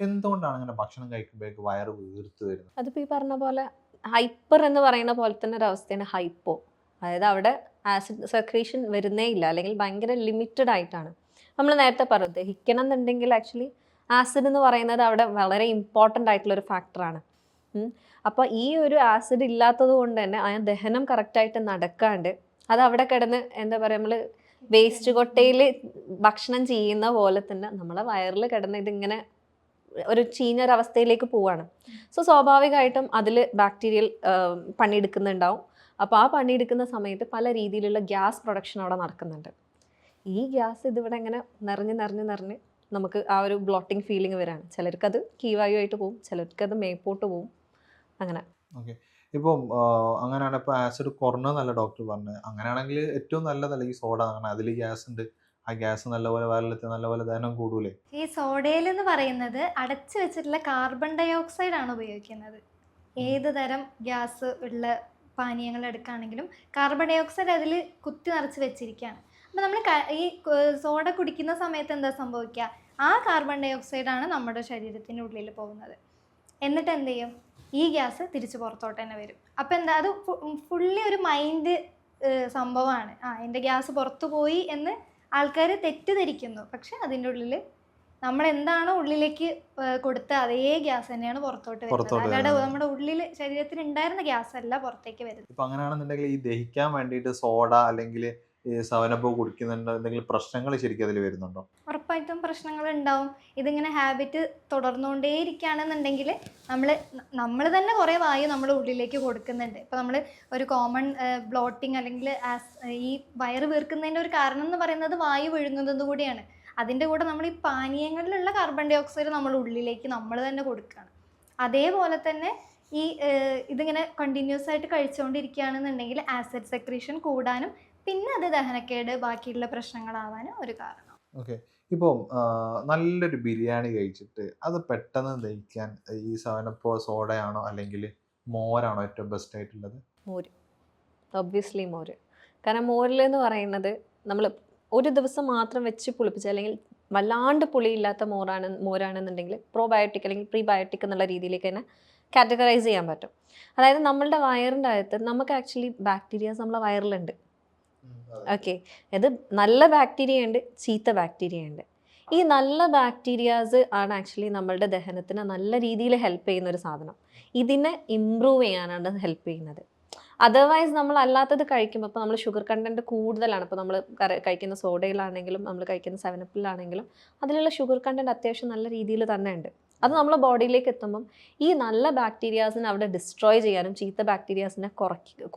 എന്തുകൊണ്ടാണ് അങ്ങനെ ഭക്ഷണം കഴിക്കുമ്പോഴേക്ക് വയറ് വീർത്ത് വരുന്നത്? അതിപ്പോൾ ഈ പറഞ്ഞ പോലെ ഹൈപ്പർ എന്ന് പറയുന്ന പോലെ തന്നെ ഒരു അവസ്ഥയാണ് ഹൈപ്പോ. അതായത് അവിടെ ആസിഡ് സെക്രീഷൻ വരുന്നേ ഇല്ല, അല്ലെങ്കിൽ ഭയങ്കര ലിമിറ്റഡ് ആയിട്ടാണ്. നമ്മൾ നേരത്തെ പറഞ്ഞു ദഹിക്കണം എന്നുണ്ടെങ്കിൽ ആക്ച്വലി ആസിഡ് എന്ന് പറയുന്നത് അവിടെ വളരെ ഇമ്പോർട്ടൻ്റ് ആയിട്ടുള്ളൊരു ഫാക്ടറാണ്. അപ്പോൾ ഈ ഒരു ആസിഡ് ഇല്ലാത്തത് കൊണ്ട് തന്നെ ആ ദഹനം കറക്റ്റായിട്ട് നടക്കാണ്ട് അത് അവിടെ കിടന്ന് എന്താ പറയുക, നമ്മൾ വേസ്റ്റ് കൊട്ടയിൽ ഭക്ഷണം ചെയ്യുന്ന പോലെ തന്നെ നമ്മളെ വയറിൽ കിടന്ന് ഇതിങ്ങനെ ഒരു ചീഞ്ഞൊരവസ്ഥയിലേക്ക് പോവാണ്. സോ സ്വാഭാവികമായിട്ടും അതിൽ ബാക്ടീരിയൽ പണിയെടുക്കുന്നുണ്ടാവും. അപ്പോൾ ആ പണിയെടുക്കുന്ന സമയത്ത് പല രീതിയിലുള്ള ഗ്യാസ് പ്രൊഡക്ഷൻ അവിടെ നടക്കുന്നുണ്ട്. ഈ ഗ്യാസ് ഇതിവിടെ ഇങ്ങനെ നിറഞ്ഞ് നമുക്ക് ആ ഒരു ബ്ലോട്ടിങ് ഫീലിംഗ് വരാണ്. ചിലർക്കത് കീവായുമായിട്ട് പോകും, ചിലർക്കത് മേപ്പോട്ട് പോകും, അങ്ങനെ. ഓക്കെ. ഇപ്പം അങ്ങനെയാണ് ഇപ്പോൾ ആസിഡ് കുറഞ്ഞെന്നല്ല ഡോക്ടർ പറഞ്ഞത്. അങ്ങനെയാണെങ്കിൽ ഏറ്റവും നല്ലതല്ല ഈ സോഡ. അങ്ങനെ അതിൽ ഗ്യാസ് ഉണ്ട്, ആ ഗ്യാസ് നല്ലപോലെ വയറിലെത്തി നല്ലപോലെ ദഹനം കൂടൂലേ? ഈ സോഡയിൽ എന്ന് പറയുന്നത് അടച്ചു വെച്ചിട്ടുള്ള കാർബൺ ഡൈ ഓക്സൈഡ് ആണ് ഉപയോഗിക്കുന്നത്. ഏത് തരം ഗ്യാസ് ഉള്ള പാനീയങ്ങൾ എടുക്കുകയാണെങ്കിലും കാർബൺ ഡൈ ഓക്സൈഡ് അതിൽ കുത്തി നിറച്ച് വെച്ചിരിക്കുകയാണ്. അപ്പോൾ നമ്മൾ ഈ സോഡ കുടിക്കുന്ന സമയത്ത് എന്താ സംഭവിക്കുക, ആ കാർബൺ ഡൈ ഓക്സൈഡാണ് നമ്മുടെ ശരീരത്തിൻ്റെ ഉള്ളിൽ പോകുന്നത്. എന്നിട്ട് എന്ത് ചെയ്യും, ഈ ഗ്യാസ് തിരിച്ച് പുറത്തോട്ട് തന്നെ വരും. അപ്പോൾ എന്താ, അത് ഫുള്ളി ഒരു മൈൻഡ് സംഭവമാണ്. എൻ്റെ ഗ്യാസ് പുറത്തു പോയി എന്ന് ആൾക്കാർ തെറ്റിദ്ധരിക്കുന്നു. പക്ഷെ അതിൻ്റെ ഉള്ളിൽ നമ്മൾ എന്താണോ ഉള്ളിലേക്ക് കൊടുത്ത അതേ ഗ്യാസ് തന്നെയാണ് പുറത്തോട്ട് വരുന്നത്. അല്ലാതെ നമ്മുടെ ഉള്ളിൽ ശരീരത്തിൽ ഉണ്ടായിരുന്ന ഗ്യാസ് അല്ല പുറത്തേക്ക് വരുന്നത്. ഇപ്പൊ അങ്ങനെയാണെന്നുണ്ടെങ്കിൽ ഈ ദഹിക്കാൻ വേണ്ടിയിട്ട് സോഡ അല്ലെങ്കിൽ ഈ സവനപ്പ് കുടിക്കുന്നുണ്ടോ, എന്തെങ്കിലും പ്രശ്നങ്ങൾ ശരിക്കും അതിൽ വരുന്നുണ്ടോ? ഉറപ്പായിട്ടും പ്രശ്നങ്ങൾ ഉണ്ടാവും. ഇതിങ്ങനെ ഹാബിറ്റ് തുടർന്നുകൊണ്ടേ ഇരിക്കുകയാണെന്നുണ്ടെങ്കിൽ നമ്മൾ തന്നെ കുറേ വായു നമ്മുടെ ഉള്ളിലേക്ക് കൊടുക്കുന്നുണ്ട്. ഇപ്പോൾ നമ്മൾ ഒരു കോമൺ ബ്ലോട്ടിങ് അല്ലെങ്കിൽ ഈ വയറ് വീർക്കുന്നതിൻ്റെ ഒരു കാരണം എന്ന് പറയുന്നത് വായു വിഴുങ്ങുന്നത് കൂടിയാണ്. അതിൻ്റെ കൂടെ നമ്മൾ ഈ പാനീയങ്ങളിലുള്ള കാർബൺ ഡൈ ഓക്സൈഡ് നമ്മൾ ഉള്ളിലേക്ക് നമ്മൾ തന്നെ കൊടുക്കുകയാണ്. അതേപോലെ തന്നെ ഈ ഇതിങ്ങനെ കണ്ടിന്യൂസ് ആയിട്ട് കഴിച്ചുകൊണ്ടിരിക്കുകയാണെന്നുണ്ടെങ്കിൽ ആസിഡ് സെക്രീഷൻ കൂടാനും പിന്നെ അത് ദഹനക്കേട് ബാക്കിയുള്ള പ്രശ്നങ്ങളാവാനും ഒരു കാരണം. ഓക്കെ. ഇപ്പോൾ നല്ലൊരു ബിരിയാണി കഴിച്ചിട്ട് അത് പെട്ടെന്ന് ദഹിക്കാൻ ഈ സവനപ്പോ സോഡയാണോ അല്ലെങ്കിൽ മോരാണോ ഏറ്റവും ബെസ്റ്റ് ആയിട്ടുള്ളത്? മോര്, ഒബ്വിയസ്ലി മോര്. കാരണം മോരിലെന്ന് പറയുന്നത് നമ്മൾ ഒരു ദിവസം മാത്രം വെച്ച് പുളിപ്പിച്ച് അല്ലെങ്കിൽ വല്ലാണ്ട് പുളിയില്ലാത്ത മോരാണെന്നുണ്ടെങ്കിൽ പ്രോബയോട്ടിക് അല്ലെങ്കിൽ പ്രീബയോട്ടിക് എന്നുള്ള രീതിയിലേക്ക് തന്നെ കാറ്റഗറൈസ് ചെയ്യാൻ പറ്റും. അതായത് നമ്മളുടെ വയറിൻ്റെ അകത്ത് നമുക്ക് ആക്ച്വലി ബാക്ടീരിയാസ് നമ്മളെ വയറിലുണ്ട്. ഓക്കെ, ഇത് നല്ല ബാക്ടീരിയ ഉണ്ട്, ചീത്ത ബാക്ടീരിയ ഉണ്ട്. ഈ നല്ല ബാക്ടീരിയാസ് ആണ് ആക്ച്വലി നമ്മളുടെ ദഹനത്തിന് നല്ല രീതിയിൽ ഹെൽപ്പ് ചെയ്യുന്ന ഒരു സാധനം. ഇതിനെ ഇമ്പ്രൂവ് ചെയ്യാനാണ് ഹെൽപ്പ് ചെയ്യുന്നത്. അതർവൈസ് നമ്മൾ അല്ലാത്തത് കഴിക്കുമ്പോൾ ഇപ്പോൾ നമ്മൾ ഷുഗർ കണ്ടൻറ്റ് കൂടുതലാണ്. ഇപ്പോൾ നമ്മൾ കഴിക്കുന്ന സോഡയിലാണെങ്കിലും നമ്മൾ കഴിക്കുന്ന സെവനപ്പിലാണെങ്കിലും അതിലുള്ള ഷുഗർ കണ്ടൻറ്റ് അത്യാവശ്യം നല്ല രീതിയിൽ തന്നെ ഉണ്ട്. അത് നമ്മൾ ബോഡിയിലേക്ക് എത്തുമ്പം ഈ നല്ല ബാക്ടീരിയാസിനെ അവിടെ ഡിസ്ട്രോയ് ചെയ്യാനും ചീത്ത ബാക്ടീരിയാസിനെ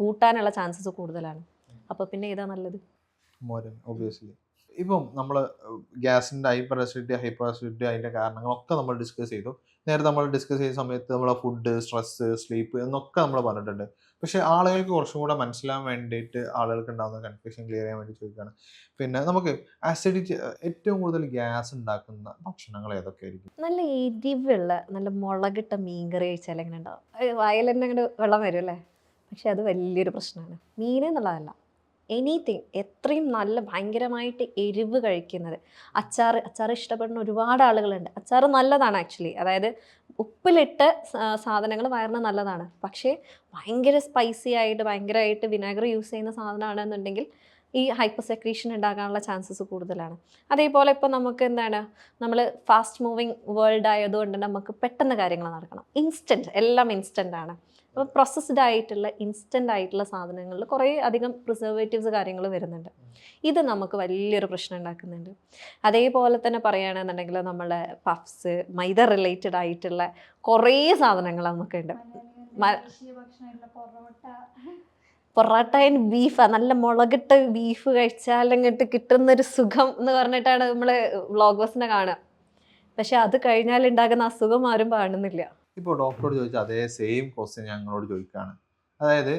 കൂട്ടാനുള്ള ചാൻസസ് കൂടുതലാണ്. അപ്പോൾ പിന്നെ ഏതാ നല്ലത്? മോര് ഒബ്വിയസ്ലി. ഇപ്പം നമ്മൾ ഗ്യാസിൻ്റെ ഹൈപ്പർ അസിഡിറ്റി അതിൻ്റെ കാരണങ്ങളൊക്കെ നമ്മൾ ഡിസ്കസ് ചെയ്തു. നേരത്തെ നമ്മൾ ഡിസ്കസ് ചെയ്യുന്ന സമയത്ത് നമ്മളെ ഫുഡ്, സ്ട്രെസ്സ്, സ്ലീപ്പ് എന്നൊക്കെ നമ്മൾ പറഞ്ഞിട്ടുണ്ട്. പക്ഷേ ആളുകൾക്ക് കുറച്ചും കൂടെ മനസ്സിലാൻ വേണ്ടിയിട്ട് ആളുകൾക്ക് ഉണ്ടാകുന്ന കൺഫ്യൂഷൻ ക്ലിയർ ചെയ്യാൻ വേണ്ടി ചോദിക്കുകയാണ്. പിന്നെ നമുക്ക് അസിഡിറ്റി ഏറ്റവും കൂടുതൽ ഗ്യാസ് ഉണ്ടാക്കുന്ന ഭക്ഷണങ്ങൾ ഏതൊക്കെ ആയിരിക്കും? നല്ല എരിവുള്ള നല്ല മുളകിട്ട മീൻകറി കഴിച്ചാൽ എങ്ങനെ ഉണ്ടാവും? വയൽ തന്നെ അങ്ങോട്ട് വെള്ളം വരും അല്ലേ? പക്ഷെ അത് വലിയൊരു പ്രശ്നമാണ്. മീൻ എന്നുള്ളതല്ല, എനിത്തിങ് എത്രയും നല്ല ഭയങ്കരമായിട്ട് എരിവ് കഴിക്കുന്നത്. അച്ചാർ ഇഷ്ടപ്പെടുന്ന ഒരുപാട് ആളുകളുണ്ട്. അച്ചാർ നല്ലതാണ് ആക്ച്വലി. അതായത് ഉപ്പിലിട്ട് സാധനങ്ങൾ വയറിന് നല്ലതാണ്. പക്ഷേ ഭയങ്കര സ്പൈസി ആയിട്ട് ഭയങ്കരമായിട്ട് വിനാഗിരി യൂസ് ചെയ്യുന്ന സാധനമാണെന്നുണ്ടെങ്കിൽ ഈ ഹൈപ്പർ സെക്രീഷൻ ഉണ്ടാകാനുള്ള ചാൻസസ് കൂടുതലാണ്. അതേപോലെ ഇപ്പോൾ നമുക്ക് എന്താണ്, നമ്മൾ ഫാസ്റ്റ് മൂവിങ് വേൾഡ് ആയതുകൊണ്ട് നമുക്ക് പെട്ടെന്ന് കാര്യങ്ങൾ നടക്കണം. എല്ലാം ഇൻസ്റ്റൻ്റ് ആണ്. അപ്പോൾ പ്രോസസ്ഡ് ആയിട്ടുള്ള ഇൻസ്റ്റൻ്റ് ആയിട്ടുള്ള സാധനങ്ങളിൽ കുറേ അധികം പ്രിസർവേറ്റീവ്സ് കാര്യങ്ങൾ വരുന്നുണ്ട്. ഇത് നമുക്ക് വലിയൊരു പ്രശ്നം ഉണ്ടാക്കുന്നുണ്ട്. അതേപോലെ തന്നെ പറയുകയാണെന്നുണ്ടെങ്കിൽ നമ്മളെ പഫ്സ്, മൈദ റിലേറ്റഡ് ആയിട്ടുള്ള കുറേ സാധനങ്ങൾ നമുക്കുണ്ട്. പൊറോട്ട ആൻഡ് ബീഫ്, നല്ല മുളകിട്ട് ബീഫ് കഴിച്ചാൽ അങ്ങോട്ട് കിട്ടുന്നൊരു സുഖം എന്ന് പറഞ്ഞിട്ടാണ് നമ്മൾ വ്ളോഗേഴ്സിനെ കാണുക. പക്ഷെ അത് കഴിഞ്ഞാൽ ഉണ്ടാകുന്ന അസുഖം ആരും കാണുന്നില്ല. ഇപ്പോൾ ഡോക്ടറോട് ചോദിച്ച അതേ സെയിം ക്വസ്റ്റ്യൻ ഞങ്ങളോട് ചോദിക്കുകയാണ്. അതായത്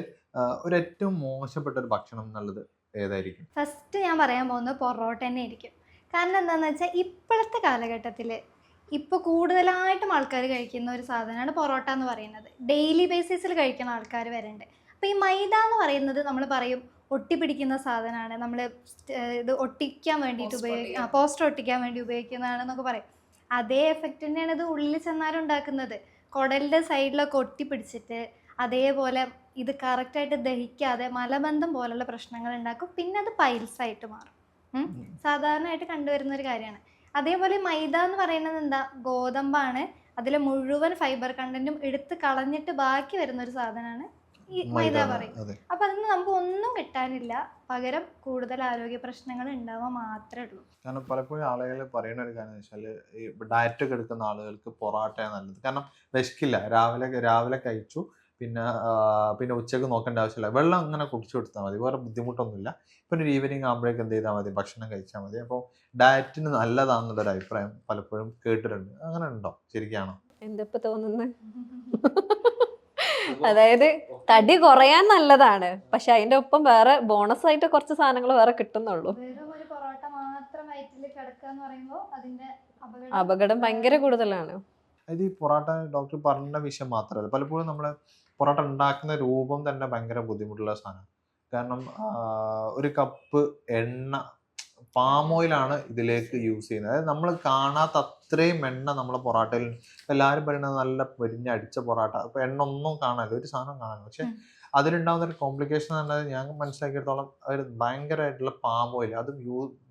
ഒരു ഏറ്റവും മോശപ്പെട്ട ഒരു ഭക്ഷണം എന്നുള്ളത് ഏതായിരിക്കും? ഫസ്റ്റ് ഞാൻ പറയാൻ പോകുന്നത് പൊറോട്ട തന്നെ ആയിരിക്കും. കാരണം എന്താണെന്ന് വെച്ചാൽ ഇപ്പോഴത്തെ കാലഘട്ടത്തിൽ ഇപ്പോൾ കൂടുതലായിട്ടും ആൾക്കാർ കഴിക്കുന്ന ഒരു സാധനമാണ് പൊറോട്ട എന്ന് പറയുന്നത്. ഡെയിലി ബേസിസിൽ കഴിക്കുന്ന ആൾക്കാർ വരുന്നുണ്ട്. അപ്പോൾ ഈ മൈദ എന്ന് പറയുന്നത് നമ്മൾ പറയും ഒട്ടിപ്പിടിക്കുന്ന സാധനമാണ്, നമ്മൾ ഇത് ഒട്ടിക്കാൻ വേണ്ടിയിട്ട് പോസ്റ്റർ ഒട്ടിക്കാൻ വേണ്ടി ഉപയോഗിക്കുന്നതാണെന്നൊക്കെ പറയും. അതേ എഫക്റ്റ് തന്നെയാണ് ഇത് ഉള്ളിൽ ചെന്നാലും ഉണ്ടാക്കുന്നത്. കുടലിൻ്റെ സൈഡിലൊക്കെ ഒട്ടിപ്പിടിച്ചിട്ട് അതേപോലെ ഇത് കറക്റ്റായിട്ട് ദഹിക്കാതെ മലബന്ധം പോലുള്ള പ്രശ്നങ്ങൾ ഉണ്ടാക്കും. പിന്നെ അത് പൈൽസായിട്ട് മാറും. സാധാരണയായിട്ട് കണ്ടുവരുന്ന ഒരു കാര്യമാണ്. അതേപോലെ മൈദ എന്ന് പറയുന്നത് എന്താ, ഗോതമ്പാണ്. അതിലെ മുഴുവൻ ഫൈബർ കണ്ടന്റും എടുത്ത് കളഞ്ഞിട്ട് ബാക്കി വരുന്ന ഒരു സാധനമാണ് ഈ ഈ മൈദ പറയും. അപ്പൊ അതിന് നമുക്ക് ഒന്നും കിട്ടാനില്ല, പകരം കൂടുതൽ ആരോഗ്യ പ്രശ്നങ്ങൾ ഉണ്ടാവാൻ മാത്രമേ ഉള്ളൂ. കാരണം പലപ്പോഴും ആളുകൾ പറയുന്ന ഒരു കാര്യം വെച്ചാൽ ഈ ഡയറ്റ് ഒക്കെ എടുക്കുന്ന ആളുകൾക്ക് പൊറാട്ടയാണ് നല്ലത്. കാരണം വിശക്കില്ല, രാവിലെ കഴിച്ചു, പിന്നെ ഉച്ചക്ക് നോക്കേണ്ട ആവശ്യമില്ല, വെള്ളം അങ്ങനെ കുടിച്ചു കൊടുത്താൽ മതി, വേറെ ബുദ്ധിമുട്ടൊന്നുമില്ല. പിന്നെ ഒരു ഈവനിങ് ആകുമ്പോഴേക്ക് എന്ത് ചെയ്താൽ മതി, ഭക്ഷണം കഴിച്ചാൽ മതി. അപ്പോൾ ഡയറ്റിന് നല്ലതാണെന്നുള്ളൊരു അഭിപ്രായം പലപ്പോഴും കേട്ടിട്ടുണ്ട്. അങ്ങനെ ഉണ്ടോ, ശരിക്കാണോ? എന്തിപ്പോ തോന്നുന്നത്? അതായത് തടി കുറയാൻ നല്ലതാണ്, പക്ഷെ അതിന്റെ ഒപ്പം വേറെ ബോണസ് ആയിട്ട് കുറച്ച് സാധനങ്ങൾ വേറെ കിട്ടുന്നുള്ളൂ. വെറും ഒരു പൊറോട്ട മാത്രം വയറ്റിൽ കിടക്കുക എന്ന് പറയുമ്പോൾ അതിന്റെ അപകടം ഭയങ്കര കൂടുതലാണ്. അത് ഈ പൊറോട്ട ഡോക്ടർ പറഞ്ഞ വിഷയം മാത്രമല്ല, പലപ്പോഴും നമ്മൾ പൊറോട്ട ഉണ്ടാക്കുന്ന രൂപം തന്നെ ഭയങ്കര ബുദ്ധിമുട്ടുള്ള സാധനമാണ്. കാരണം ഒരു കപ്പ് എണ്ണ, പാം ഓയിലാണ് ഇതിലേക്ക് യൂസ് ചെയ്യുന്നത്. അതായത് നമ്മൾ കാണാത്ത അത്രയും എണ്ണ നമ്മളെ പൊറോട്ടയിൽ. എല്ലാവരും പറയുന്നത് നല്ല പൊരിഞ്ഞടിച്ച പൊറോട്ട, അപ്പോൾ എണ്ണ ഒന്നും കാണാനില്ല, ഒരു സാധനം കാണാനില്ല. പക്ഷെ അതിലുണ്ടാകുന്ന ഒരു കോംപ്ലിക്കേഷൻ എന്ന് പറഞ്ഞാൽ ഞാൻ മനസ്സിലാക്കിയെടുത്തോളം ഒരു ഭയങ്കരമായിട്ടുള്ള പാം ഓയിൽ, അതും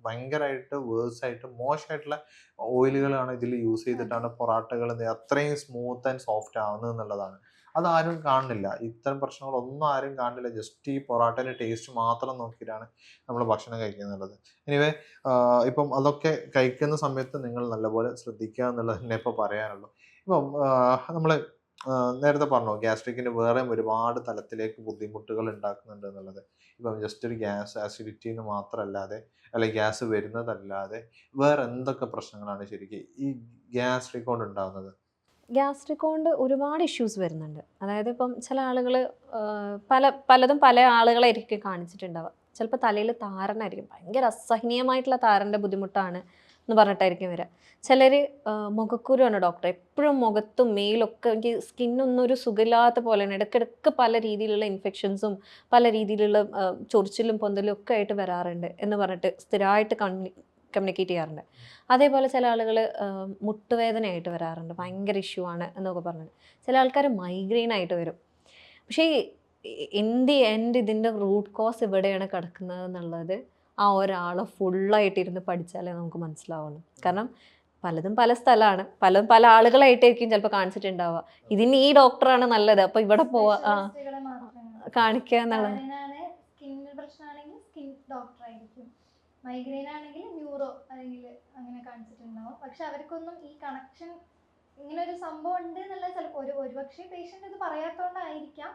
ഭയങ്കരമായിട്ട് വേഴ്സായിട്ട് മോശമായിട്ടുള്ള ഓയിലുകളാണ് ഇതിൽ യൂസ് ചെയ്തിട്ടാണ് പൊറോട്ടകൾ അത്രയും സ്മൂത്ത് ആൻഡ് സോഫ്റ്റ് ആവുന്നത് എന്നുള്ളതാണ്. അതാരും കാണുന്നില്ല, ഇത്തരം പ്രശ്നങ്ങളൊന്നും ആരും കാണുന്നില്ല. ജസ്റ്റ് ഈ പൊറോട്ടേൻ്റെ ടേസ്റ്റ് മാത്രം നോക്കിയിട്ടാണ് നമ്മൾ ഭക്ഷണം കഴിക്കുന്നുള്ളത്. എനിവേ, ഇപ്പം അതൊക്കെ കഴിക്കുന്ന സമയത്ത് നിങ്ങൾ നല്ലപോലെ ശ്രദ്ധിക്കുക എന്നുള്ളത് തന്നെ ഇപ്പോൾ പറയാനുള്ളൂ. ഇപ്പം നമ്മൾ നേരത്തെ പറഞ്ഞു ഗ്യാസ്ട്രിക്കിന് വേറെയും ഒരുപാട് തലത്തിലേക്ക് ബുദ്ധിമുട്ടുകൾ ഉണ്ടാക്കുന്നുണ്ട് എന്നുള്ളത്. ഇപ്പം ജസ്റ്റ് ഒരു ഗ്യാസ് ആസിഡിറ്റി എന്ന് മാത്രമല്ലാതെ, അല്ലെങ്കിൽ ഗ്യാസ് വരുന്നതല്ലാതെ വേറെ എന്തൊക്കെ പ്രശ്നങ്ങളാണ് ശരിക്കും ഈ ഗ്യാസ്ട്രിക് കൊണ്ട് ഉണ്ടാകുന്നത്? ഗ്യാസ്ട്രിക് കൊണ്ട് ഒരുപാട് ഇഷ്യൂസ് വരുന്നുണ്ട്. അതായത് ഇപ്പം ചില ആളുകൾ പലതും പല ആളുകളായിരിക്കും കാണിച്ചിട്ടുണ്ടാവുക. ചിലപ്പോൾ തലയിൽ താരനായിരിക്കും, ഭയങ്കര അസഹനീയമായിട്ടുള്ള താരൻ്റെ ബുദ്ധിമുട്ടാണ് എന്ന് പറഞ്ഞിട്ടായിരിക്കും വരിക. ചിലർ മുഖക്കുരുവാണ് ഡോക്ടർ, എപ്പോഴും മുഖത്തും മെയിലൊക്കെ എനിക്ക് സ്കിന്നൊന്നും ഒരു സുഖമില്ലാത്ത പോലെയാണ്, ഇടയ്ക്കിടയ്ക്ക് പല രീതിയിലുള്ള ഇൻഫെക്ഷൻസും പല രീതിയിലുള്ള ചൊറിച്ചിലും പൊന്തലും ഒക്കെ ആയിട്ട് വരാറുണ്ട് എന്ന് പറഞ്ഞിട്ട് സ്ഥിരമായിട്ട് കമ്മ്യൂണിക്കേറ്റ് ചെയ്യാറുണ്ട്. അതേപോലെ ചില ആളുകൾ മുട്ടുവേദനയായിട്ട് വരാറുണ്ട്, ഭയങ്കര ഇഷ്യൂ ആണ് എന്നൊക്കെ പറഞ്ഞിട്ട്. ചില ആൾക്കാർ മൈഗ്രെയിൻ ആയിട്ട് വരും. പക്ഷേ ഇതിൻ്റെ റൂട്ട് കോസ് എവിടെയാണ് കിടക്കുന്നത് എന്നുള്ളത് ആ ഒരാളെ ഫുള്ളായിട്ട് ഇരുന്ന് പഠിച്ചാലേ നമുക്ക് മനസ്സിലാവുള്ളൂ. കാരണം പലതും പല സ്ഥലമാണ്, പല ആളുകളായിട്ടായിരിക്കും ചിലപ്പോൾ കാണിച്ചിട്ടുണ്ടാവുക. ഇതിന് ഈ ഡോക്ടറാണ് നല്ലത്, അപ്പോൾ ഇവിടെ പോവാ കാണിക്കുക എന്നുള്ളത്. മൈഗ്രെയിൻ ആണെങ്കിൽ ന്യൂറോ അല്ലെങ്കിൽ അങ്ങനെ കാണിച്ചിട്ടുണ്ടാവും. പക്ഷെ അവർക്കൊന്നും ഈ കണക്ഷൻ ഇങ്ങനെ ഒരു സംഭവം ഉണ്ട് എന്നുള്ള ചിലപ്പോൾ ഒരുപക്ഷെ പേഷ്യൻ്റ് ഇത് പറയാത്തതുകൊണ്ടായിരിക്കാം,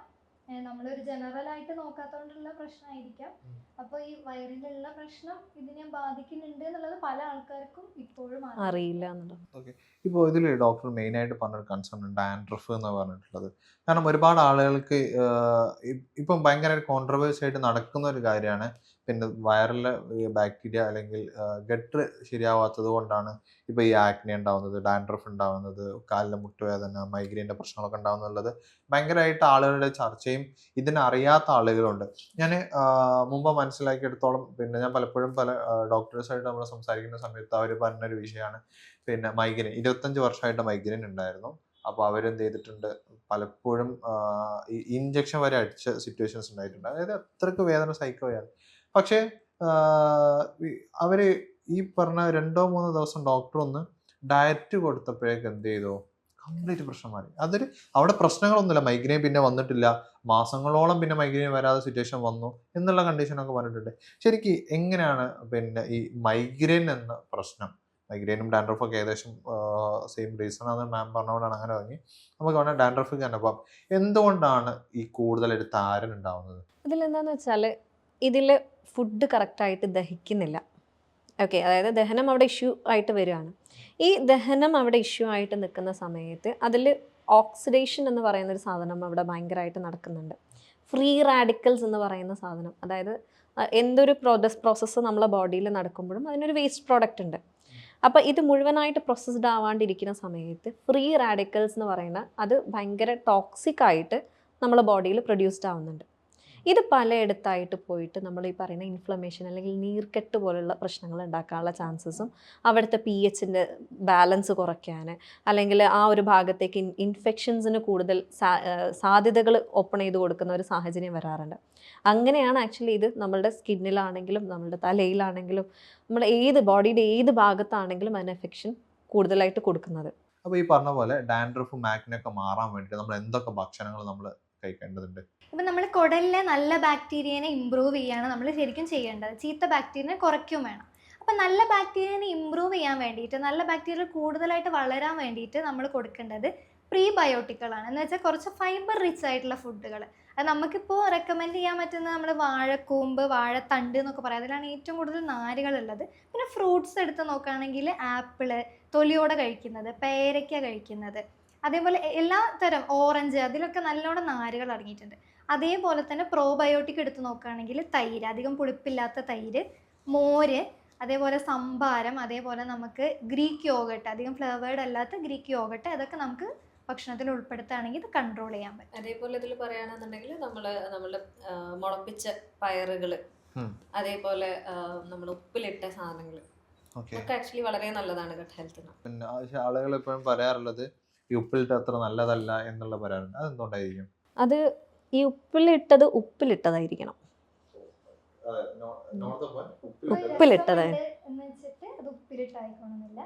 നമ്മളൊരു ജനറലായിട്ട് നോക്കാത്തതുകൊണ്ടുള്ള പ്രശ്നമായിരിക്കാം. അപ്പോൾ ഈ വയറിലുള്ള പ്രശ്നം ഇതിനെ ബാധിക്കുന്നുണ്ട് എന്നുള്ളത് പല ആൾക്കാർക്കും ഇപ്പോഴും അറിയില്ല എന്നുള്ളത്. ഓക്കെ, ഇപ്പോൾ ഇതിൽ ഡോക്ടർ മെയിനായിട്ട് പറഞ്ഞൊരു കൺസേൺ ഉണ്ട്, ഡാൻഡ്രഫ് എന്ന് പറഞ്ഞിട്ടുള്ളത്. കാരണം ഒരുപാട് ആളുകൾക്ക് ഇപ്പം ഭയങ്കര കോൺട്രവേഴ്സി ആയിട്ട് നടക്കുന്ന ഒരു കാര്യമാണ്. പിന്നെ വയറിലെ ബാക്ടീരിയ അല്ലെങ്കിൽ ഗട്ട് ശരിയാവാത്തത് കൊണ്ടാണ് ഇപ്പോൾ ഈ ആക്നെ ഉണ്ടാവുന്നത്, ഡാൻഡ്രഫ് ഉണ്ടാവുന്നത്, കാലിലെ മുട്ടുവേദന, മൈഗ്രെയിൻ്റെ പ്രശ്നങ്ങളൊക്കെ ഉണ്ടാവുന്നുള്ളത് ഭയങ്കരമായിട്ട് ആളുകളുടെ ചർച്ചയും ഇതിനറിയാത്ത ആളുകളുണ്ട്. ഞാൻ മുമ്പ് മനസ്സിലാക്കിയെടുത്തോളം, പിന്നെ ഞാൻ പലപ്പോഴും പല ഡോക്ടേഴ്സായിട്ട് നമ്മൾ സംസാരിക്കുന്ന സമയത്ത് അവർ പറഞ്ഞൊരു വിഷയമാണ് പിന്നെ മൈഗ്രെയിൻ. 25 വർഷമായിട്ട് മൈഗ്രെയിൻ ഉണ്ടായിരുന്നു. അപ്പോൾ അവരെന്ത് ചെയ്തിട്ടുണ്ട്, പലപ്പോഴും ഈ ഇഞ്ചക്ഷൻ വരെ അടിച്ച സിറ്റുവേഷൻസ് ഉണ്ടായിട്ടുണ്ട്. അതായത് അത്രയ്ക്ക് വേദന സഹിക്കുകയാണ്. പക്ഷേ അവർ ഈ പറഞ്ഞ 2-3 ദിവസം ഡോക്ടർ ഒന്ന് ഡയറ്റ് കൊടുത്തപ്പോഴേക്ക് എന്ത് ചെയ്തു, കംപ്ലീറ്റ് പ്രശ്നം മാറി. അവിടെ പ്രശ്നങ്ങളൊന്നുമില്ല, മൈഗ്രെയിൻ പിന്നെ വന്നിട്ടില്ല, മാസങ്ങളോളം പിന്നെ മൈഗ്രെയിൻ വരാതെ സിറ്റുവേഷൻ വന്നു എന്നുള്ള കണ്ടീഷനൊക്കെ പറഞ്ഞിട്ടുണ്ട്. ശരിക്കും എങ്ങനെയാണ് പിന്നെ ഈ മൈഗ്രെയിൻ എന്ന പ്രശ്നം, മൈഗ്രെയിനും ഡാൻഡ്രഫൊക്കെ ഏകദേശം സെയിം റീസൺ ആണ് മാം പറഞ്ഞുകൊണ്ടാണ് അങ്ങനെ പറഞ്ഞ് നമുക്ക് വേണമെങ്കിൽ ഡാൻഡ്രഫ് തന്നെ പോകാം. എന്തുകൊണ്ടാണ് ഈ കൂടുതലായിട്ട് താരൻ ഉണ്ടാവുന്നത്? ഇതിലെന്താണെന്ന് വെച്ചാൽ ഇതിൽ ഫുഡ് കറക്റ്റായിട്ട് ദഹിക്കുന്നില്ല. ഓക്കെ, അതായത് ദഹനം അവിടെ ഇഷ്യൂ ആയിട്ട് വരികയാണ്. ഈ ദഹനം അവിടെ ഇഷ്യൂ ആയിട്ട് നിൽക്കുന്ന സമയത്ത് അതിൽ ഓക്സിഡേഷൻ എന്ന് പറയുന്നൊരു സാധനം അവിടെ ഭയങ്കരമായിട്ട് നടക്കുന്നുണ്ട്. ഫ്രീ റാഡിക്കൽസ് എന്ന് പറയുന്ന സാധനം, അതായത് എന്തൊരു പ്രോസസ്സ് നമ്മളെ ബോഡിയിൽ നടക്കുമ്പോഴും അതിനൊരു വേസ്റ്റ് പ്രോഡക്റ്റ് ഉണ്ട്. അപ്പോൾ ഇത് മുഴുവനായിട്ട് പ്രോസസ്ഡ് ആവാണ്ടിരിക്കുന്ന സമയത്ത് ഫ്രീ റാഡിക്കൽസ് എന്ന് പറയുന്ന അത് ഭയങ്കര ടോക്സിക് ആയിട്ട് നമ്മളെ ബോഡിയിൽ പ്രൊഡ്യൂസ്ഡ് ആവുന്നുണ്ട്. ഇത് പലയിടത്തായിട്ട് പോയിട്ട് നമ്മൾ ഈ പറയുന്ന ഇൻഫ്ലമേഷൻ അല്ലെങ്കിൽ നീർക്കെട്ട് പോലുള്ള പ്രശ്നങ്ങൾ ഉണ്ടാക്കാനുള്ള ചാൻസസും, അവിടുത്തെ pHൻ്റെ ബാലൻസ് കുറയ്ക്കാൻ, അല്ലെങ്കിൽ ആ ഒരു ഭാഗത്തേക്ക് ഇൻഫെക്ഷൻസിന് കൂടുതൽ സാധ്യതകൾ ഓപ്പൺ ചെയ്ത് കൊടുക്കുന്ന ഒരു സാഹചര്യം വരാറുണ്ട്. അങ്ങനെയാണ് ആക്ച്വലി ഇത് നമ്മളുടെ സ്കിന്നിലാണെങ്കിലും നമ്മളുടെ തലയിലാണെങ്കിലും നമ്മുടെ ബോഡിയുടെ ഏത് ഭാഗത്താണെങ്കിലും അതിന് എഫെക്ഷൻ കൂടുതലായിട്ട് കൊടുക്കുന്നത്. അപ്പോൾ ഈ പറഞ്ഞ പോലെ ഡാൻഡ്രഫും ആക്നെയൊക്കെ മാറാൻ വേണ്ടിയിട്ട് നമ്മൾ എന്തൊക്കെ ഭക്ഷണങ്ങൾ നമ്മൾ കഴിക്കേണ്ടതുണ്ട്? ഇപ്പം നമ്മൾ കുടലിലെ നല്ല ബാക്ടീരിയനെ ഇമ്പ്രൂവ് ചെയ്യാണ് നമ്മൾ ശരിക്കും ചെയ്യേണ്ടത്. ചീത്ത ബാക്ടീരിയനെ കുറയ്ക്കും വേണം. അപ്പം നല്ല ബാക്ടീരിയനെ ഇമ്പ്രൂവ് ചെയ്യാൻ വേണ്ടിയിട്ട്, നല്ല ബാക്ടീരിയ കൂടുതലായിട്ട് വളരാൻ വേണ്ടിയിട്ട് നമ്മൾ കൊടുക്കേണ്ടത് പ്രീബയോട്ടിക്കുകളാണ്. എന്ന് വെച്ചാൽ കുറച്ച് ഫൈബർ റിച്ച് ആയിട്ടുള്ള ഫുഡുകൾ. അത് നമുക്കിപ്പോൾ റെക്കമെൻഡ് ചെയ്യാൻ പറ്റുന്നത് നമ്മൾ വാഴക്കൂമ്പ്, വാഴത്തണ്ട് എന്നൊക്കെ പറയാം. അതിലാണ് ഏറ്റവും കൂടുതൽ നാരുകളുള്ളത്. പിന്നെ ഫ്രൂട്ട്സ് എടുത്ത് നോക്കുകയാണെങ്കിൽ ആപ്പിള് തൊലിയോടെ കഴിക്കുന്നത്, പേരയ്ക്ക കഴിക്കുന്നത്, അതേപോലെ എല്ലാ തരം ഓറഞ്ച്, അതിലൊക്കെ നല്ലോണം നാരുകൾ അടങ്ങിയിട്ടുണ്ട്. അതേപോലെ തന്നെ പ്രോബയോട്ടിക് എടുത്ത് നോക്കുകയാണെങ്കിൽ തൈര്, അധികം പുളിപ്പില്ലാത്ത തൈര്, മോര്, അതേപോലെ സംഭാരം, അതേപോലെ നമുക്ക് ഗ്രീക്ക് യോഗട്ട്, അധികം ഫ്ലേവേർഡ് അല്ലാത്ത ഗ്രീക്ക് യോഗട്ട്, അതൊക്കെ നമുക്ക് ഭക്ഷണത്തിൽ ഉൾപ്പെടുത്തുകയാണെങ്കിൽ ഇത് കൺട്രോൾ ചെയ്യാൻ പറ്റും. അതേപോലെ ഇതിൽ പറയുകയാണെന്നുണ്ടെങ്കിൽ നമ്മളുടെ മുളപ്പിച്ച പയറുകള്, അതേപോലെ നമ്മൾ ഉപ്പിലിട്ട സാധനങ്ങൾ ഒക്കെ ആക്ച്വലി വളരെ നല്ലതാണ് ഗട്ട് ഹെൽത്തിന്. പിന്നെ ആളുകൾ എപ്പോഴും പറയാറുള്ളത് ഈ ഉപ്പിലിട്ട് അത്ര നല്ലതല്ല എന്നുള്ള പറയാറുണ്ട്. അതെന്തുകൊണ്ടായിരിക്കും? അത് ഈ ഉപ്പിലിട്ടതായിരിക്കണം. ഉപ്പിലിട്ടതായി എന്ന് വെച്ചിട്ട് അത് ഉപ്പിലിട്ടായിക്കോണമെന്നില്ല.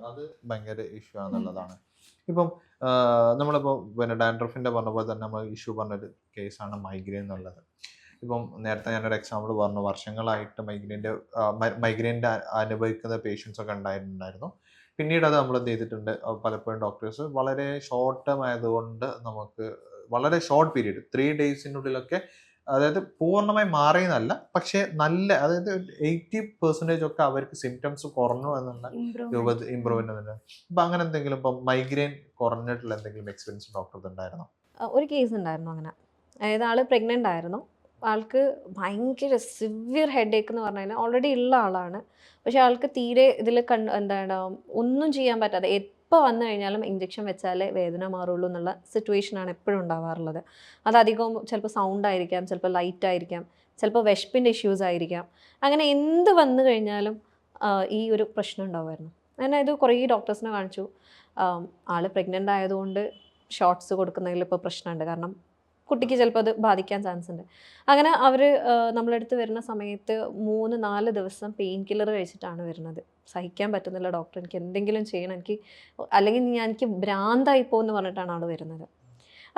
അത് ഭയങ്കര ഇഷ്യൂ ആണെന്നുള്ളതാണ്. ഇപ്പം നമ്മളിപ്പോൾ പിന്നെ ഡാൻഡ്രഫിൻ്റെ പറഞ്ഞ പോലെ തന്നെ നമ്മൾ ഇഷ്യൂ പറഞ്ഞൊരു കേസാണ് മൈഗ്രെയിൻ എന്നുള്ളത്. ഇപ്പം നേരത്തെ ഞാനൊരു എക്സാമ്പിൾ പറഞ്ഞു, വർഷങ്ങളായിട്ട് മൈഗ്രെയിൻ്റെ അനുഭവിക്കുന്ന പേഷ്യൻസ് ഒക്കെ ഉണ്ടായിട്ടുണ്ടായിരുന്നു. പിന്നീട് അത് നമ്മൾ എന്ത് ചെയ്തിട്ടുണ്ട്, പലപ്പോഴും ഡോക്ടേഴ്സ് വളരെ ഷോർട്ട് ടേം ആയതുകൊണ്ട് നമുക്ക് വളരെ ഷോർട്ട് പീരീഡ് 3 daysനുള്ളിലൊക്കെ, അതായത് പൂർണ്ണമായി മാറിയെന്നല്ല, പക്ഷേ നല്ല, അതായത് 80% ഒക്കെ അവർക്ക് സിംറ്റംസ് കുറഞ്ഞു എന്നുള്ള രൂപത്തിൽ ഇമ്പ്രൂവ്മെന്റ് തന്നെ. അപ്പൊ അങ്ങനെ എന്തെങ്കിലും ഇപ്പം മൈഗ്രെയിൻ കുറഞ്ഞിട്ടുള്ള എന്തെങ്കിലും എക്സ്പീരിയൻസ് ഡോക്ടർക്ക് ഉണ്ടായിരുന്നോ? ഒരു കേസ് ഉണ്ടായിരുന്നു അങ്ങനെ. അതായത് ആള് പ്രഗ്നൻ്റ് ആയിരുന്നു. ആൾക്ക് ഭയങ്കര സിവിയർ ഹെഡേക്ക് എന്ന് പറഞ്ഞു കഴിഞ്ഞാൽ ഓൾറെഡി ഉള്ള ആളാണ്. പക്ഷെ ആൾക്ക് തീരെ ഇതിൽ എന്താണ് ഒന്നും ചെയ്യാൻ പറ്റാതെ, എപ്പോൾ വന്നു കഴിഞ്ഞാലും ഇഞ്ചക്ഷൻ വെച്ചാലേ വേദന മാറുള്ളൂ എന്നുള്ള സിറ്റുവേഷനാണ് എപ്പോഴും ഉണ്ടാവാറുള്ളത്. അതധികവും ചിലപ്പോൾ സൗണ്ട് ആയിരിക്കാം, ചിലപ്പോൾ ലൈറ്റ് ആയിരിക്കാം, ചിലപ്പോൾ വിശപ്പിൻ്റെ ഇഷ്യൂസ് ആയിരിക്കാം. അങ്ങനെ എന്ത് വന്നു കഴിഞ്ഞാലും ഈ ഒരു പ്രശ്നം ഉണ്ടാവുമായിരുന്നു. അങ്ങനെ ഇത് കുറേ ഡോക്ടേഴ്സിനെ കാണിച്ചു. ആൾ പ്രഗ്നൻ്റ് ആയതുകൊണ്ട് ഷോർട്സ് കൊടുക്കുന്നതിൽ ഇപ്പോൾ പ്രശ്നമുണ്ട്. കാരണം കുട്ടിക്ക് ചിലപ്പോൾ അത് ബാധിക്കാൻ ചാൻസ് ഉണ്ട്. അങ്ങനെ അവർ നമ്മളടുത്ത് വരുന്ന സമയത്ത് 3-4 ദിവസം പെയിൻ കില്ലർ കഴിച്ചിട്ടാണ് വരുന്നത്. സഹിക്കാൻ പറ്റുന്നില്ല ഡോക്ടർ, എനിക്ക് എന്തെങ്കിലും ചെയ്യണം, അല്ലെങ്കിൽ എനിക്ക് ഭ്രാന്തായി പോകുമെന്ന് പറഞ്ഞിട്ടാണ് ആൾ വരുന്നത്.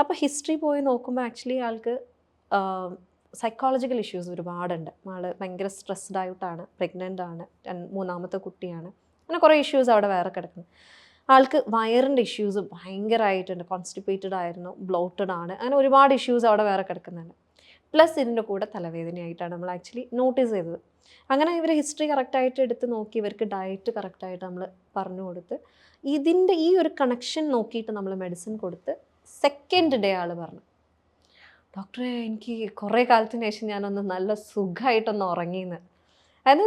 അപ്പോൾ ഹിസ്റ്ററി പോയി നോക്കുമ്പോൾ ആക്ച്വലി ആൾക്ക് സൈക്കോളജിക്കൽ ഇഷ്യൂസ് ഒരുപാടുണ്ട്. ആൾ ഭയങ്കര സ്ട്രെസ്ഡ് ആയിട്ടാണ്, പ്രഗ്നൻ്റ് ആണ്, 3ാമത്തെ കുട്ടിയാണ്. അങ്ങനെ കുറേ ഇഷ്യൂസ് അവിടെ വേറെ കിടക്കുന്നു. ആൾക്ക് വയറിൻ്റെ ഇഷ്യൂസ് ഭയങ്കരമായിട്ടുണ്ട്. കോൺസ്റ്റിപ്പേറ്റഡ് ആയിരുന്നു, ബ്ലോട്ടഡ് ആണ്, അങ്ങനെ ഒരുപാട് ഇഷ്യൂസ് അവിടെ വേറെ കിടക്കുന്നുണ്ട്. പ്ലസ് ഇതിൻ്റെ കൂടെ തലവേദനയായിട്ടാണ് നമ്മൾ ആക്ച്വലി നോട്ടീസ് ചെയ്തത്. അങ്ങനെ ഇവർ ഹിസ്റ്ററി കറക്റ്റായിട്ട് എടുത്ത് നോക്കി, ഇവർക്ക് ഡയറ്റ് കറക്റ്റായിട്ട് നമ്മൾ പറഞ്ഞു കൊടുത്ത്, ഇതിൻ്റെ ഈ ഒരു കണക്ഷൻ നോക്കിയിട്ട് നമ്മൾ മെഡിസിൻ കൊടുത്ത് സെക്കൻഡ് ഡേ ആൾ പറഞ്ഞു, ഡോക്ടറെ എനിക്ക് കുറേ കാലത്തിന് ശേഷം ഞാനൊന്ന് നല്ല സുഖമായിട്ടൊന്ന് ഉറങ്ങിയെന്ന്. അതായത്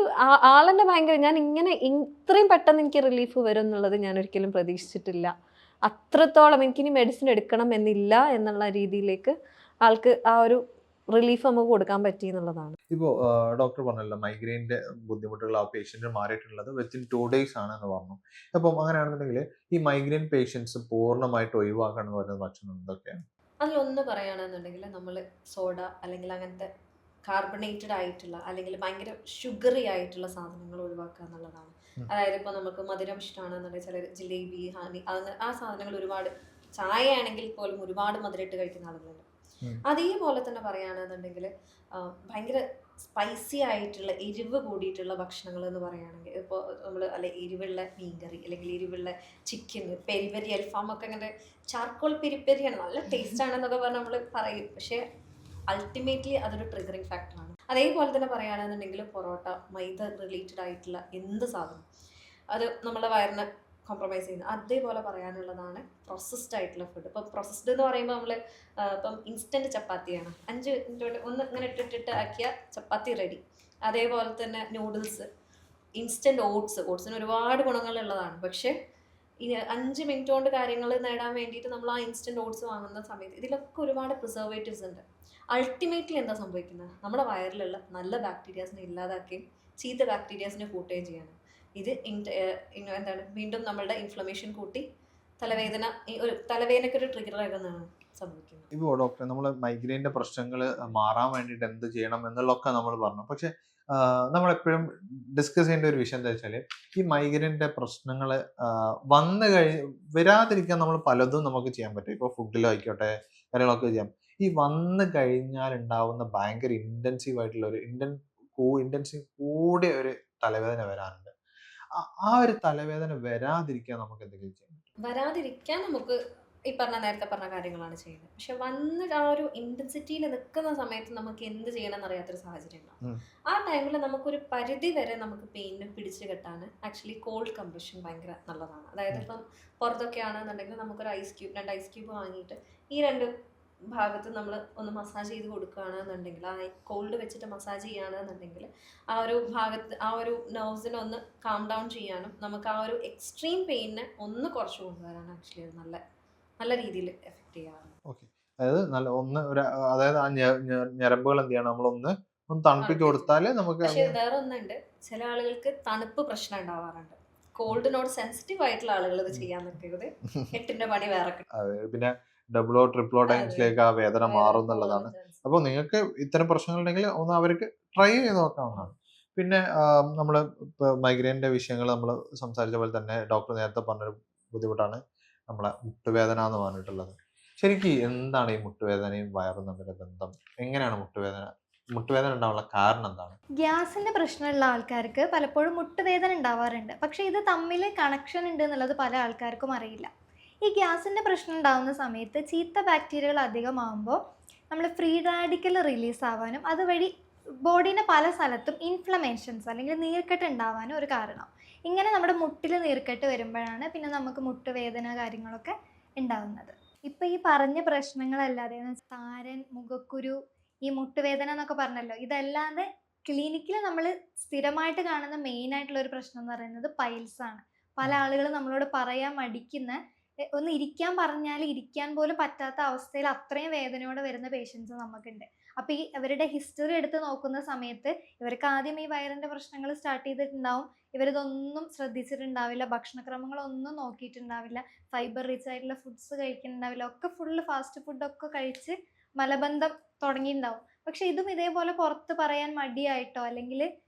ആളെന്നെ ഭയങ്കര, ഞാൻ ഇങ്ങനെ ഇത്രയും പെട്ടെന്ന് എനിക്ക് റിലീഫ് വരും എന്നുള്ളത് ഞാൻ ഒരിക്കലും പ്രതീക്ഷിച്ചിട്ടില്ല. അത്രത്തോളം എനിക്കിനി മെഡിസിൻ എടുക്കണം എന്നില്ല എന്നുള്ള രീതിയിലേക്ക് ആൾക്ക് ആ ഒരു റിലീഫ് നമുക്ക് കൊടുക്കാൻ പറ്റി എന്നുള്ളതാണ്. ഇപ്പോൾ ഡോക്ടർ പറഞ്ഞല്ലോ മൈഗ്രെയിൻ്റെ ബുദ്ധിമുട്ടുകൾ ആ പേഷ്യൻറ്റ് മാറിയിട്ടുള്ളത് വിത്തിൻ 2 days ആണെന്ന് പറഞ്ഞു. അപ്പം അങ്ങനെയാണെന്നുണ്ടെങ്കിൽ ഈ മൈഗ്രെയിൻ പേഷ്യൻസ് പൂർണ്ണമായിട്ട് ഒഴിവാക്കണം എന്ന് പറയുന്ന ഭക്ഷണം എന്തൊക്കെയാണ്? അതിലൊന്ന് പറയുകയാണെന്നുണ്ടെങ്കിൽ നമ്മൾ സോഡ അല്ലെങ്കിൽ അങ്ങനത്തെ കാർബണേറ്റഡ് ആയിട്ടുള്ള അല്ലെങ്കിൽ ഭയങ്കര ഷുഗറി ആയിട്ടുള്ള സാധനങ്ങൾ ഒഴിവാക്കുക എന്നുള്ളതാണ്. അതായത് ഇപ്പോൾ നമുക്ക് മധുരം ഇഷ്ടമാണെന്നുണ്ടെങ്കിൽ ചിലർ ജിലേബി, ഹണി, ആ സാധനങ്ങൾ ഒരുപാട്, ചായ ആണെങ്കിൽ പോലും ഒരുപാട് മധുരം ഇട്ട് കഴിക്കുന്ന ആളുകളുണ്ട്. അതേപോലെ തന്നെ പറയുകയാണെന്നുണ്ടെങ്കിൽ ഭയങ്കര സ്പൈസി ആയിട്ടുള്ള എരിവ് കൂടിയിട്ടുള്ള ഭക്ഷണങ്ങൾ എന്ന് പറയുകയാണെങ്കിൽ ഇപ്പോൾ നമ്മൾ എരിവുള്ള മീൻകറി അല്ലെങ്കിൽ എരിവുള്ള ചിക്കൻ, പെരിപെരി, അൽഫാം ഒക്കെ അങ്ങനെ ചാർക്കോൾ പെരിപ്പെരിയാണ്, നല്ല ടേസ്റ്റ് ആണെന്നൊക്കെ പറഞ്ഞ് നമ്മൾ പറയും. പക്ഷേ അൾട്ടിമേറ്റ്ലി അതൊരു ട്രിഗറിങ് ഫാക്ടറാണ്. അതേപോലെ തന്നെ പറയുകയാണെന്നുണ്ടെങ്കിൽ പൊറോട്ട, മൈദ റിലേറ്റഡ് ആയിട്ടുള്ള എന്ത് സാധനം അത് നമ്മളെ വയറിനെ കോംപ്രമൈസ് ചെയ്യുന്നത്. അതേപോലെ പറയാനുള്ളതാണ് പ്രോസസ്ഡ് ആയിട്ടുള്ള ഫുഡ്. ഇപ്പം പ്രോസസ്ഡ് എന്ന് പറയുമ്പോൾ നമ്മൾ ഇപ്പം ഇൻസ്റ്റൻറ്റ് ചപ്പാത്തിയാണ്, 5 മിനിറ്റ് കൊണ്ട് ഒന്ന് ഇങ്ങനെ ഇട്ടിട്ട് ആക്കിയ ചപ്പാത്തി റെഡി. അതേപോലെ തന്നെ നൂഡിൽസ്, ഇൻസ്റ്റൻറ്റ് ഓട്സിന് ഒരുപാട് ഗുണങ്ങളുള്ളതാണ്. പക്ഷേ ഈ 5 മിനിറ്റ് കൊണ്ട് കാര്യങ്ങൾ നേടാൻ വേണ്ടിയിട്ട് നമ്മൾ ആ ഇൻസ്റ്റൻറ്റ് ഓട്സ് വാങ്ങുന്ന സമയത്ത് ഇതിലൊക്കെ ഒരുപാട് പ്രിസർവേറ്റീവ്സ് ഉണ്ട്. അൾട്ടിമേറ്റ്ലി എന്താ സംഭവിക്കുന്നത്, നമ്മുടെ വയറിലുള്ള നല്ല ബാക്ടീരിയാസിനെ ഇല്ലാതാക്കുകയും ചീത്ത ബാക്ടീരിയാസിനെ കൂട്ടുകയും ചെയ്യാണ്. ഇത് എന്താണ് വീണ്ടും നമ്മളുടെ ഇൻഫ്ലമേഷൻ കൂട്ടി തലവേദനയ്ക്കൊരു ട്രിഗറാകുന്നതാണ് സംഭവിക്കുന്നത്. ഇപ്പോൾ ഡോക്ടർ നമ്മൾ മൈഗ്രെയിൻ്റെ പ്രശ്നങ്ങൾ മാറാൻ വേണ്ടിയിട്ട് എന്ത് ചെയ്യണം എന്നുള്ളതൊക്കെ നമ്മൾ പറഞ്ഞു. പക്ഷേ നമ്മളെപ്പോഴും ഡിസ്കസ് ചെയ്യേണ്ട ഒരു വിഷയം എന്താ വെച്ചാൽ ഈ മൈഗ്രൈൻ്റെ പ്രശ്നങ്ങൾ വന്നു വരാതിരിക്കാൻ നമ്മൾ പലതും നമുക്ക് ചെയ്യാൻ പറ്റും. ഇപ്പോൾ ഫുഡിലായിക്കോട്ടെ കാര്യങ്ങളൊക്കെ ചെയ്യാം. ഈ വന്നു കഴിഞ്ഞാൽ ഉണ്ടാവുന്ന ഭയങ്കര ഇൻറ്റൻസീവ് ആയിട്ടുള്ള ഒരു ഇൻറ്റൻസീവ് കൂടിയ ഒരു തലവേദന വരാനുണ്ട്. ആ ഒരു തലവേദന വരാതിരിക്കാൻ നമുക്ക് എന്തെങ്കിലും ചെയ്യാം? വരാതിരിക്കാൻ നമുക്ക് ഈ നേരത്തെ പറഞ്ഞ കാര്യങ്ങളാണ് ചെയ്യുന്നത്. പക്ഷെ വന്ന് ആ ഒരു ഇന്റൻസിറ്റിയിൽ നിൽക്കുന്ന സമയത്ത് നമുക്ക് എന്ത് ചെയ്യണം എന്നറിയാത്തൊരു സാഹചര്യം ഉണ്ടാവും. ആ ടൈമിൽ നമുക്കൊരു പരിധി വരെ നമുക്ക് പെയിനെ പിടിച്ചു കെട്ടാൻ ആക്ച്വലി കോൾഡ് കംപ്രഷൻ ഭയങ്കര നല്ലതാണ്. അതായത് ഇപ്പം പുറത്തൊക്കെ ആണെന്നുണ്ടെങ്കിൽ നമുക്കൊരു രണ്ട് ഐസ് ക്യൂബ് വാങ്ങിയിട്ട് ഈ രണ്ട് ഭാഗത്ത് നമ്മൾ ഒന്ന് മസാജ് ചെയ്ത് കൊടുക്കുകയാണെന്നുണ്ടെങ്കിൽ, ആ കോൾഡ് വെച്ചിട്ട് മസാജ് ചെയ്യുകയാണെന്നുണ്ടെങ്കിൽ ആ ഒരു ഭാഗത്ത് ആ ഒരു നെർവ്സിനെ ഒന്ന് കാം ഡൗൺ ചെയ്യാനും നമുക്ക് ആ ഒരു എക്സ്ട്രീം പെയിനെ ഒന്ന് കുറച്ച് കൊണ്ടുവരാനും ആക്ച്വലി അത് നല്ല രീതിയിൽ എഫക്ട് ചെയ്യാറുണ്ട്. ഓക്കെ, അതായത് അതായത് ആ ഞരമ്പുകൾ എന്ത് ചെയ്യണം, നമ്മളൊന്ന് തണുപ്പിച്ച് കൊടുത്താൽ നമുക്ക്. പക്ഷെ വേറെ ഒന്നുണ്ട്, ചില ആളുകൾക്ക് തണുപ്പ് പ്രശ്നം ഉണ്ടാവാറുണ്ട്. കോൾഡിനോട് സെൻസിറ്റീവ് ആയിട്ടുള്ള ആളുകൾ ഇത് ചെയ്യാൻ നിൽക്കരുത്. 8ന്റെ പണി വേറെ കിട്ടും. പിന്നെ ഡബിളോ ട്രിപ്പിളോ ടൈംസിലേക്ക് ആ വേദന മാറും എന്നുള്ളതാണ്. അപ്പോൾ നിങ്ങൾക്ക് ഇത്തരം പ്രശ്നങ്ങളുണ്ടെങ്കിൽ ഒന്ന് അവർക്ക് ട്രൈ ചെയ്ത് നോക്കാവുന്നതാണ്. പിന്നെ നമ്മൾ ഇപ്പോൾ മൈഗ്രെയിൻ്റെ വിഷയങ്ങൾ നമ്മൾ സംസാരിച്ച പോലെ തന്നെ ഡോക്ടർ നേരത്തെ പറഞ്ഞൊരു ബുദ്ധിമുട്ടാണ് നമ്മളെ മുട്ടുവേദന എന്ന് പറഞ്ഞിട്ടുള്ളത്. ശരിക്കും എന്താണ് ഈ മുട്ടുവേദനയും വയറും തമ്മിലുള്ള ബന്ധം? എങ്ങനെയാണ് മുട്ടുവേദന ഉണ്ടാവാനുള്ള കാരണം എന്താണ്? ഗ്യാസിന്റെ പ്രശ്നമുള്ള ആൾക്കാർക്ക് പലപ്പോഴും മുട്ടുവേദന ഉണ്ടാവാറുണ്ട്. പക്ഷെ ഇത് തമ്മിൽ കണക്ഷൻ ഉണ്ട് എന്നുള്ളത് പല ആൾക്കാർക്കും അറിയില്ല. ഈ ഗ്യാസിന്റെ പ്രശ്നം ഉണ്ടാകുന്ന സമയത്ത് ചീത്ത ബാക്ടീരിയകൾ അധികമാകുമ്പോൾ നമ്മൾ ഫ്രീ റാഡിക്കൽ റിലീസ് ആവാനും അതുവഴി ബോഡീൻ്റെ പല സ്ഥലത്തും ഇൻഫ്ലമേഷൻസ് അല്ലെങ്കിൽ നീർക്കെട്ട് ഉണ്ടാവാനും ഒരു കാരണം. ഇങ്ങനെ നമ്മുടെ മുട്ടിൽ നീർക്കെട്ട് വരുമ്പോഴാണ് പിന്നെ നമുക്ക് മുട്ടുവേദന കാര്യങ്ങളൊക്കെ ഉണ്ടാകുന്നത്. ഇപ്പം ഈ പറഞ്ഞ പ്രശ്നങ്ങളല്ലാതെ താരൻ, മുഖക്കുരു, ഈ മുട്ടുവേദന എന്നൊക്കെ പറഞ്ഞല്ലോ, ഇതല്ലാതെ ക്ലിനിക്കിൽ നമ്മൾ സ്ഥിരമായിട്ട് കാണുന്ന മെയിനായിട്ടുള്ള ഒരു പ്രശ്നം എന്ന് പറയുന്നത് പൈൽസാണ്. പല ആളുകളും നമ്മളോട് പറയാൻ മടിക്കുന്ന, ഒന്ന് ഇരിക്കാൻ പറഞ്ഞാൽ ഇരിക്കാൻ പോലും പറ്റാത്ത അവസ്ഥയിൽ അത്രയും വേദനയോടെ വരുന്ന പേഷ്യൻസ് നമുക്കുണ്ട്. അപ്പോൾ ഈ ഇവരുടെ ഹിസ്റ്ററി എടുത്ത് നോക്കുന്ന സമയത്ത് ഇവർക്ക് ആദ്യം ഈ വയറിൻ്റെ പ്രശ്നങ്ങൾ സ്റ്റാർട്ട് ചെയ്തിട്ടുണ്ടാവും. ഇവരിതൊന്നും ശ്രദ്ധിച്ചിട്ടുണ്ടാവില്ല, ഭക്ഷണക്രമങ്ങളൊന്നും നോക്കിയിട്ടുണ്ടാവില്ല, ഫൈബർ റിച്ച് ആയിട്ടുള്ള ഫുഡ്സ് കഴിക്കുന്നുണ്ടാവില്ല, ഒക്കെ ഫുള്ള് ഫാസ്റ്റ് ഫുഡൊക്കെ കഴിച്ച് മലബന്ധം തുടങ്ങിയിട്ടുണ്ടാവും. പക്ഷെ ഇതും ഇതേപോലെ പുറത്ത് പറയാൻ മടിയായിട്ടോ അല്ലെങ്കിൽ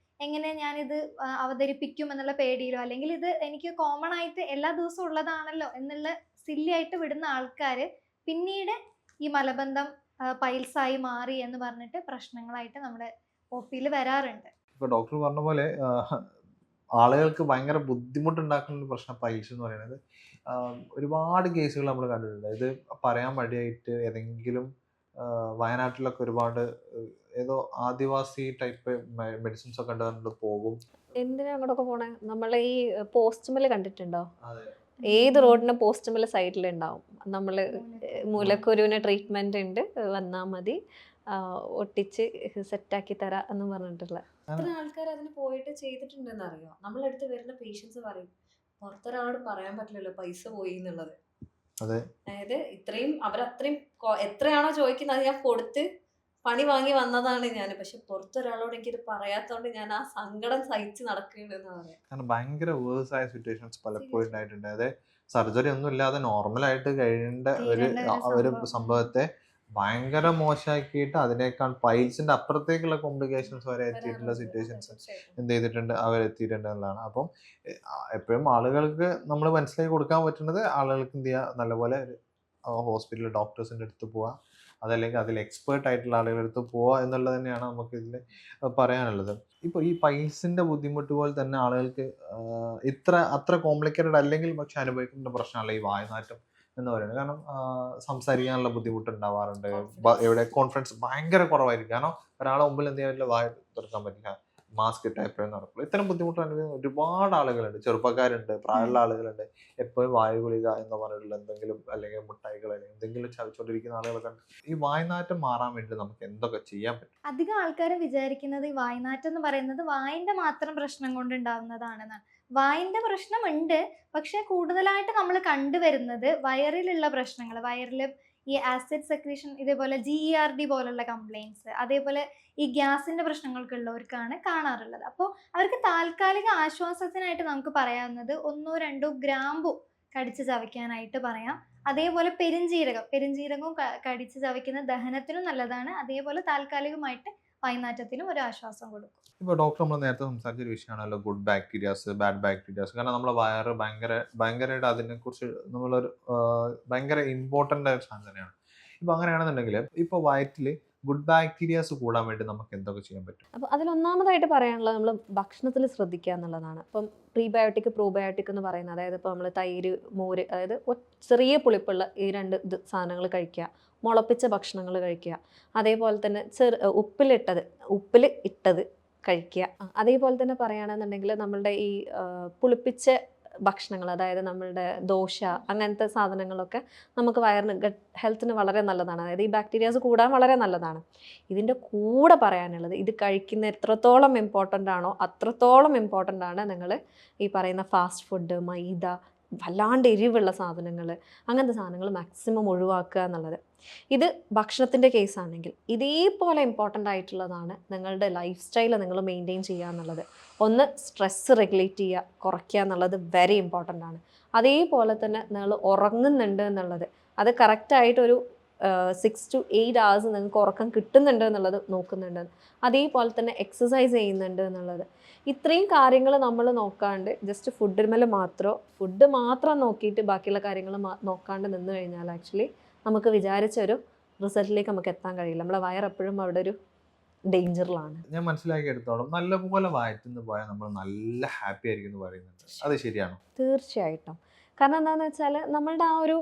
എങ്ങനെ ഞാനിത് അവതരിപ്പിക്കും എന്നുള്ള പേടിയിലോ അല്ലെങ്കിൽ ഇത് എനിക്ക് കോമൺ ആയിട്ട് എല്ലാ ദിവസവും ഉള്ളതാണല്ലോ എന്നുള്ള സില്ലി ആയിട്ട് വിടുന്ന ആൾക്കാർ പിന്നീട് ഈ മലബന്ധം പൈൽസായി മാറി എന്ന് പറഞ്ഞിട്ട് പ്രശ്നങ്ങളായിട്ട് നമ്മുടെ OP-യിൽ വരാറുണ്ട്. ഇപ്പോൾ ഡോക്ടർ പറഞ്ഞ പോലെ ആളുകൾക്ക് ഭയങ്കര ബുദ്ധിമുട്ടുണ്ടാക്കുന്ന ഒരു പ്രശ്നം പൈൽസ് എന്ന് പറയുന്നത്. ഒരുപാട് കേസുകൾ നമ്മൾ കണ്ടിട്ടുണ്ട്. ഇത് പറയാൻ മടിയായിട്ട് ഏതെങ്കിലും വയനാട്ടിലൊക്കെ ഒരുപാട് ഏതോ ആദിവാസി ടൈപ്പ് മെഡിസിൻസ് ഒക്കെ കണ്ടുകൊണ്ട് പോകും. എന്തിനാ അങ്ങോട്ടൊക്കെ പോണേ? നമ്മളെ ഈ പോസ്റ്റുമിൽ കണ്ടിട്ടുണ്ടോ? ഏത് റോഡിനും പോസ്റ്റുമിൽ സൈഡിലുണ്ടാവും നമ്മൾ മൂലക്കുരുവിന് ട്രീറ്റ്മെന്റ് ഉണ്ട്, വന്നാൽ മതി, ഒട്ടിച്ച് സെറ്റാക്കി തരാം എന്ന് പറഞ്ഞിട്ടുള്ള എത്ര ആൾക്കാർ അതിന് പോയിട്ട് ചെയ്തിട്ടുണ്ടെന്ന് അറിയോ? നമ്മളടുത്ത് വരുന്ന പേഷ്യൻസ് പറയും പുറത്തൊരാളോട് പറയാൻ പറ്റില്ലല്ലോ പൈസ പോയി എന്നുള്ളത്. അതായത് അവരത്രയും എത്രയാണോ ചോദിക്കുന്നത് അത് ഞാൻ കൊടുത്ത് പണി വാങ്ങി വന്നതാണ് ഞാൻ. പക്ഷെ പുറത്തൊരാളോട് എനിക്കിത് പറയാത്തോണ്ട് ഞാൻ ആ സങ്കടം സഹിച്ച് നടക്കുകയാണെന്ന് പറയാം. കാരണം ഭയങ്കര വേഴ്സ് ആയ സിറ്റുവേഷൻസ് പലപ്പോഴും ഉണ്ടായിട്ടുണ്ട്. അതായത് സർജറി ഒന്നും ഇല്ലാതെ നോർമലായിട്ട് കഴിയേണ്ട ഒരു സംഭവത്തെ ഭയങ്കര മോശമാക്കിയിട്ട് അതിനേക്കാൾ പൈൽസിന്റെ അപ്പുറത്തേക്കുള്ള കോംപ്ലിക്കേഷൻസ് വരെ എത്തിയിട്ടുള്ള സിറ്റുവേഷൻസ് എന്ത് ചെയ്തിട്ടുണ്ട്, അവരെത്തിയിട്ടുണ്ട് എന്നുള്ളതാണ്. അപ്പം എപ്പോഴും ആളുകൾക്ക് നമ്മൾ മനസ്സിലാക്കി കൊടുക്കാൻ പറ്റുന്നത് ആളുകൾക്ക് എന്ത് ചെയ്യുക, നല്ലപോലെ ഹോസ്പിറ്റലിൽ ഡോക്ടേഴ്സിൻ്റെ അടുത്ത് പോവുക, അതല്ലെങ്കിൽ അതിൽ എക്സ്പേർട്ട് ആയിട്ടുള്ള ആളുകളുടെ അടുത്ത് പോവുക എന്നുള്ളത് തന്നെയാണ് നമുക്ക് ഇതിൽ പറയാനുള്ളത്. ഇപ്പോൾ ഈ പൈൽസിൻ്റെ ബുദ്ധിമുട്ട് പോലെ തന്നെ ആളുകൾക്ക് അത്ര കോംപ്ലിക്കേറ്റഡ് അല്ലെങ്കിൽ പക്ഷെ അനുഭവിക്കുന്ന പ്രശ്നമല്ല ഈ വായുനാറ്റം എന്ന് പറയുന്നത്. കാരണം സംസാരിക്കാനുള്ള ബുദ്ധിമുട്ട് ഉണ്ടാവാറുണ്ട്. എവിടെ കോൺഫിഡൻസ് ഭയങ്കര കുറവായിരിക്കും. കാരണം ഒരാളെ മുമ്പിൽ എന്ത് ചെയ്യാൻ പറ്റില്ല, വായ തുറക്കാൻ പറ്റില്ല, മാസ്ക് ഇട്ടാൽ എപ്പോഴും നടക്കുള്ളൂ. ഇത്തരം ബുദ്ധിമുട്ട് അനുഭവിക്കുന്ന ഒരുപാട് ആളുകളുണ്ട്, ചെറുപ്പക്കാരുണ്ട്, പ്രായമുള്ള ആളുകളുണ്ട്. എപ്പോഴും വായു ഗുളിക എന്ന് പറഞ്ഞിട്ടുള്ള എന്തെങ്കിലും അല്ലെങ്കിൽ മുട്ടായികൾ അല്ലെങ്കിൽ എന്തെങ്കിലും ചവച്ചുകൊണ്ടിരിക്കുന്ന ആളുകളൊക്കെ ഉണ്ട്. ഈ വായുനാറ്റം മാറാൻ വേണ്ടി നമുക്ക് എന്തൊക്കെ ചെയ്യാൻ പറ്റും? അധികം ആൾക്കാരും വിചാരിക്കുന്നത് ഈ വായുനാറ്റം എന്ന് പറയുന്നത് വായിന്റെ മാത്രം പ്രശ്നം കൊണ്ട് ഉണ്ടാവുന്നതാണെന്നാണ്. വായിന്റെ പ്രശ്നമുണ്ട്, പക്ഷെ കൂടുതലായിട്ട് നമ്മൾ കണ്ടുവരുന്നത് വയറിലുള്ള പ്രശ്നങ്ങൾ, വയറിൽ ഈ ആസിഡ് സെക്രീഷൻ, ഇതേപോലെ GERD പോലുള്ള കംപ്ലയിൻസ്, അതേപോലെ ഈ ഗ്യാസിന്റെ പ്രശ്നങ്ങൾക്കുള്ളവർക്കാണ് കാണാറുള്ളത്. അപ്പോൾ അവർക്ക് താൽക്കാലിക ആശ്വാസത്തിനായിട്ട് നമുക്ക് പറയാവുന്നത് 1-2 ഗ്രാമ്പു കടിച്ച് ചവയ്ക്കാനായിട്ട് പറയാം. അതേപോലെ പെരിഞ്ജീരകവും കടിച്ച് ചവയ്ക്കുന്ന ദഹനത്തിനും നല്ലതാണ്. അതേപോലെ താൽക്കാലികമായിട്ട് വൈനാറ്റത്തിനും ഒരു ആശ്വാസം കൊടുക്കും. ഇപ്പോൾ ഡോക്ടർ നമ്മൾ നേരത്തെ സംസാരിച്ചൊരു വിഷയമാണല്ലോ ഗുഡ് ബാക്ടീരിയാസ് ബാഡ് ബാക്ടീരിയാസ്. കാരണം നമ്മളെ വയറ് ഭയങ്കരമായിട്ട് അതിനെക്കുറിച്ച് നമ്മളൊരു ഭയങ്കര ഇമ്പോർട്ടൻ്റ് ആയ ഒരു സാധനം തന്നെയാണ്. ഇപ്പോൾ അങ്ങനെയാണെന്നുണ്ടെങ്കിൽ ഇപ്പോൾ വയറ്റിൽ ഗുഡ് ബാക്ടീരിയാസ് കൂടാൻ വേണ്ടി നമുക്ക് എന്തൊക്കെ ചെയ്യാൻ പറ്റും? അപ്പോൾ അതിലൊന്നാമതായിട്ട് പറയാനുള്ളത് നമ്മൾ ഭക്ഷണത്തിൽ ശ്രദ്ധിക്കുക എന്നുള്ളതാണ്. ഇപ്പം പ്രീബയോട്ടിക് പ്രോബയോട്ടിക് എന്ന് പറയുന്നത്, അതായത് ഇപ്പോൾ നമ്മൾ തൈര്, മോര്, അതായത് ചെറിയ പുളിപ്പുള്ള ഈ 2 സാധനങ്ങൾ കഴിക്കുക, മുളപ്പിച്ച ഭക്ഷണങ്ങൾ കഴിക്കുക, അതേപോലെ തന്നെ ഉപ്പിൽ ഇട്ടത് കഴിക്കുക. അതേപോലെ തന്നെ പറയുകയാണെന്നുണ്ടെങ്കിൽ നമ്മളുടെ ഈ പുളിപ്പിച്ച ഭക്ഷണങ്ങൾ, അതായത് നമ്മളുടെ ദോശ അങ്ങനത്തെ സാധനങ്ങളൊക്കെ നമുക്ക് വയറിന് ഗട്ട് ഹെൽത്തിന് വളരെ നല്ലതാണ്. അതായത് ഈ ബാക്ടീരിയാസ് കൂടാൻ വളരെ നല്ലതാണ്. ഇതിൻ്റെ കൂടെ പറയാനുള്ളത്, ഇത് കഴിക്കുന്ന എത്രത്തോളം ഇമ്പോർട്ടൻ്റ് ആണോ അത്രത്തോളം ഇമ്പോർട്ടൻ്റ് ആണ് നിങ്ങൾ ഈ പറയുന്ന ഫാസ്റ്റ് ഫുഡ്, മൈദ, വല്ലാണ്ട് എരിവുള്ള സാധനങ്ങൾ, അങ്ങനത്തെ സാധനങ്ങൾ മാക്സിമം ഒഴിവാക്കുക എന്നുള്ളത്. ഇത് ഭക്ഷണത്തിൻ്റെ കേസാണെങ്കിൽ ഇതേപോലെ ഇമ്പോർട്ടൻ്റ് ആയിട്ടുള്ളതാണ് നിങ്ങളുടെ ലൈഫ് സ്റ്റൈൽ നിങ്ങൾ മെയിൻറ്റെയിൻ ചെയ്യുക എന്നുള്ളത്. ഒന്ന്, സ്ട്രെസ്സ് റെഗുലേറ്റ് ചെയ്യുക, കുറയ്ക്കുക എന്നുള്ളത് വെരി ഇമ്പോർട്ടൻ്റ് ആണ്. അതേപോലെ തന്നെ നിങ്ങൾ ഉറങ്ങുന്നുണ്ട് എന്നുള്ളത്, അത് കറക്റ്റായിട്ടൊരു 6 to 8 hours നിങ്ങൾക്ക് ഉറക്കം കിട്ടുന്നുണ്ട് എന്നുള്ളത് നോക്കുന്നുണ്ട്. അതേപോലെ തന്നെ എക്സസൈസ് ചെയ്യുന്നുണ്ട് എന്നുള്ളത്. ഇത്രയും കാര്യങ്ങൾ നമ്മൾ നോക്കാണ്ട് ജസ്റ്റ് ഫുഡ് മാത്രം നോക്കിയിട്ട് ബാക്കിയുള്ള കാര്യങ്ങൾ നോക്കാണ്ട് നിന്ന് കഴിഞ്ഞാൽ ആക്ച്വലി നമുക്ക് വിചാരിച്ച ഒരു റിസൾട്ടിലേക്ക് നമുക്ക് എത്താൻ കഴിയില്ല. നമ്മളെ വയർ എപ്പോഴും അവിടെ ഒരു ഡേഞ്ചറിലാണ്. ഞാൻ മനസ്സിലാക്കിയെടുത്തോളം നല്ലപോലെ വയറ്റിന്ന് പോയാൽ നമ്മൾ നല്ല ഹാപ്പി ആയിരിക്കും എന്ന് പറയുന്നുണ്ട്. അത് ശരിയാണോ? തീർച്ചയായിട്ടും. കാരണം എന്താണെന്ന് വെച്ചാൽ നമ്മളുടെ ആ ഒരു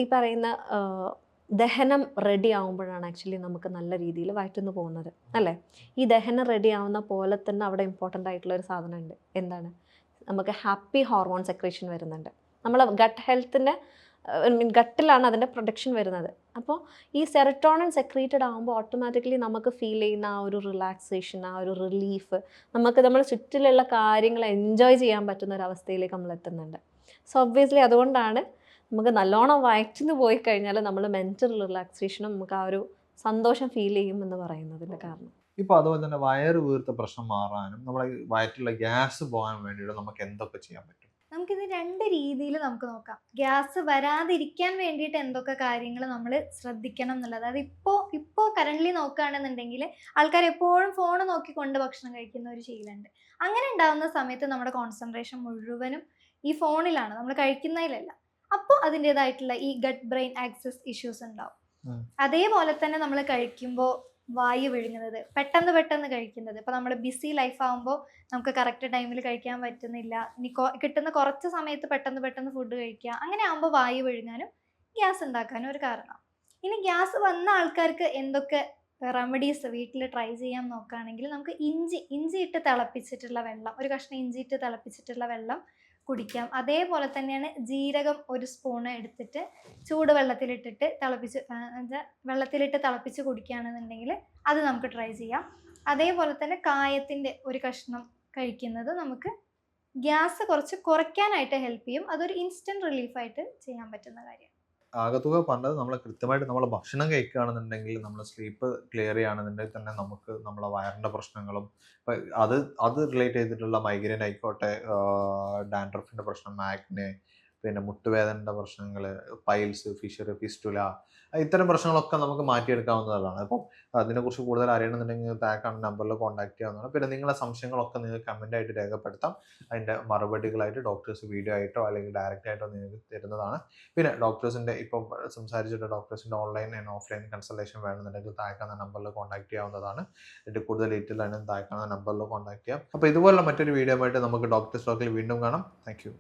ഈ പറയുന്ന ദഹനം റെഡി ആവുമ്പോഴാണ് ആക്ച്വലി നമുക്ക് നല്ല രീതിയിൽ വയറ്റുന്നു പോകുന്നത്, അല്ലേ? ഈ ദഹനം റെഡി ആവുന്ന പോലെ തന്നെ അവിടെ ഇമ്പോർട്ടൻ്റ് ആയിട്ടുള്ള ഒരു സാധനമുണ്ട്. എന്താണ്? നമുക്ക് ഹാപ്പി ഹോർമോൺ സെക്രീഷൻ വരുന്നുണ്ട്. നമ്മളെ ഗട്ട് ഹെൽത്തിൻ്റെ ഗട്ടിലാണ് അതിൻ്റെ പ്രൊഡക്ഷൻ വരുന്നത്. അപ്പോൾ ഈ സെറട്ടോണിൻ സെക്രീറ്റഡ് ആകുമ്പോൾ ഓട്ടോമാറ്റിക്കലി നമുക്ക് ഫീൽ ചെയ്യുന്ന ആ ഒരു റിലാക്സേഷൻ, ആ ഒരു റിലീഫ്, നമുക്ക് നമ്മുടെ ചുറ്റിലുള്ള കാര്യങ്ങൾ എൻജോയ് ചെയ്യാൻ പറ്റുന്ന ഒരു അവസ്ഥയിലേക്ക് നമ്മൾ എത്തുന്നുണ്ട്. സോ ഒബ്വിയസ്ലി അതുകൊണ്ടാണ് നമുക്ക് നല്ലോണം വയറ്റിന്ന് പോയി കഴിഞ്ഞാൽ നമ്മൾ മെൻറ്റൽ റിലാക്സേഷനും നമുക്ക് ആ ഒരു സന്തോഷം ഫീൽ ചെയ്യും എന്ന് പറയുന്നതിൻ്റെ കാരണം. ഇപ്പോൾ അതുപോലെ തന്നെ വയറ് വീർത്ത പ്രശ്നം മാറാനും നമ്മളെ വയറ്റിലുള്ള ഗ്യാസ് പോകാൻ വേണ്ടിയിട്ട് നമുക്ക് എന്തൊക്കെ ചെയ്യാൻ പറ്റും? നമുക്കിത് 2 രീതിയിൽ നമുക്ക് നോക്കാം. ഗ്യാസ് വരാതിരിക്കാൻ വേണ്ടിയിട്ട് എന്തൊക്കെ കാര്യങ്ങൾ നമ്മൾ ശ്രദ്ധിക്കണം എന്നുള്ളത്. അത് ഇപ്പോൾ കറൻ്റ്ലി നോക്കുകയാണെന്നുണ്ടെങ്കിൽ ആൾക്കാർ എപ്പോഴും ഫോൺ നോക്കിക്കൊണ്ട് ഭക്ഷണം കഴിക്കുന്ന ഒരു ശീലമുണ്ട്. അങ്ങനെ ഉണ്ടാകുന്ന സമയത്ത് നമ്മുടെ കോൺസെൻട്രേഷൻ മുഴുവനും ഈ ഫോണിലാണ്, നമ്മൾ കഴിക്കുന്നതിലല്ല. അപ്പോൾ അതിൻ്റെതായിട്ടുള്ള ഈ ഗട്ട് ബ്രെയിൻ ആക്സസ് ഇഷ്യൂസ് ഉണ്ടാവും. അതേപോലെ തന്നെ നമ്മൾ കഴിക്കുമ്പോൾ വായു വിഴുങ്ങുന്നത്, പെട്ടെന്ന് കഴിക്കുന്നത്, ഇപ്പോൾ നമ്മൾ ബിസി ലൈഫ് ആകുമ്പോൾ നമുക്ക് കറക്റ്റ് ടൈമിൽ കഴിക്കാൻ പറ്റുന്നില്ല, ഇനി കിട്ടുന്ന കുറച്ച് സമയത്ത് പെട്ടെന്ന് ഫുഡ് കഴിക്കുക, അങ്ങനെ ആകുമ്പോൾ വായു വിഴുങ്ങാനും ഗ്യാസ് ഉണ്ടാക്കാനും ഒരു കാരണം. ഇനി ഗ്യാസ് വന്ന ആൾക്കാർക്ക് എന്തൊക്കെ റെമഡീസ് വീട്ടിൽ ട്രൈ ചെയ്യാൻ നോക്കുകയാണെങ്കിൽ, നമുക്ക് ഇഞ്ചി ഇട്ട് തിളപ്പിച്ചിട്ടുള്ള വെള്ളം, ഒരു കഷ്ണം ഇഞ്ചി ഇട്ട് തിളപ്പിച്ചിട്ടുള്ള വെള്ളം കുടിക്കാം. അതേപോലെ തന്നെയാണ് ജീരകം 1 സ്പൂണ് എടുത്തിട്ട് ചൂടുവെള്ളത്തിലിട്ടിട്ട് തിളപ്പിച്ച് കുടിക്കുകയാണെന്നുണ്ടെങ്കിൽ അത് നമുക്ക് ട്രൈ ചെയ്യാം. അതേപോലെ തന്നെ കായത്തിൻ്റെ ഒരു കഷ്ണം കഴിക്കുന്നത് നമുക്ക് ഗ്യാസ് കുറച്ച് കുറയ്ക്കാനായിട്ട് ഹെൽപ്പ് ചെയ്യും. അതൊരു ഇൻസ്റ്റൻറ്റ് റിലീഫായിട്ട് ചെയ്യാൻ പറ്റുന്ന കാര്യം. ആകത്തുക പറഞ്ഞത് നമ്മൾ കൃത്യമായിട്ട് നമ്മൾ ഭക്ഷണം കഴിക്കുകയാണെന്നുണ്ടെങ്കിൽ, നമ്മൾ സ്ലീപ്പ് ക്ലിയർ ചെയ്യുകയാണെന്നുണ്ടെങ്കിൽ തന്നെ നമുക്ക് നമ്മളെ വയറിൻ്റെ പ്രശ്നങ്ങളും അത് റിലേറ്റ് ചെയ്തിട്ടുള്ള മൈഗ്രെയിൻ ആയിക്കോട്ടെ, ഡാൻഡ്രഫിൻ്റെ പ്രശ്നം, ആക്നെ, പിന്നെ മുട്ടുവേദനയുടെ പ്രശ്നങ്ങൾ, പൈൽസ്, ഫിഷർ, ഫിസ്റ്റുല, ഇത്തരം പ്രശ്നങ്ങളൊക്കെ നമുക്ക് മാറ്റിയെടുക്കാവുന്നതാണ്. അപ്പം അതിനെക്കുറിച്ച് കൂടുതൽ അറിയണമെന്നുണ്ടെങ്കിൽ താഴെ കാണുന്ന നമ്പറിൽ കോൺടാക്ട് ചെയ്യാവുന്നതാണ്. പിന്നെ നിങ്ങളുടെ സംശയങ്ങളൊക്കെ നിങ്ങൾക്ക് കമൻ്റായിട്ട് രേഖപ്പെടുത്താം. അതിൻ്റെ മറുപടികളായിട്ട് ഡോക്ടേഴ്സ് വീഡിയോ ആയിട്ടോ അല്ലെങ്കിൽ ഡയറക്റ്റ് ആയിട്ടോ നിങ്ങൾക്ക് തരുന്നതാണ്. പിന്നെ ഡോക്ടേഴ്സിൻ്റെ ഇപ്പോൾ സംസാരിച്ചിട്ട് ഡോക്ടേഴ്സിൻ്റെ ഓൺലൈൻ ആൻഡ് ഓഫ്ലൈൻ കൺസൾട്ടേഷൻ വേണമെന്നുണ്ടെങ്കിൽ താഴെ കാണുന്ന നമ്പറിൽ കോൺടാക്ട് ചെയ്യാവുന്നതാണ്. ഇതിൻ്റെ കൂടുതൽ ഡീറ്റെയിൽ ആണ് താഴെ കാണുന്ന നമ്പറിൽ കോൺടാക്ട് ചെയ്യാം. അപ്പോൾ ഇതുപോലുള്ള മറ്റൊരു വീഡിയോ ആയിട്ട് നമുക്ക് ഡോക്ടേഴ്സ് ടോക്കിൽ വീണ്ടും കാണാം. Thank you.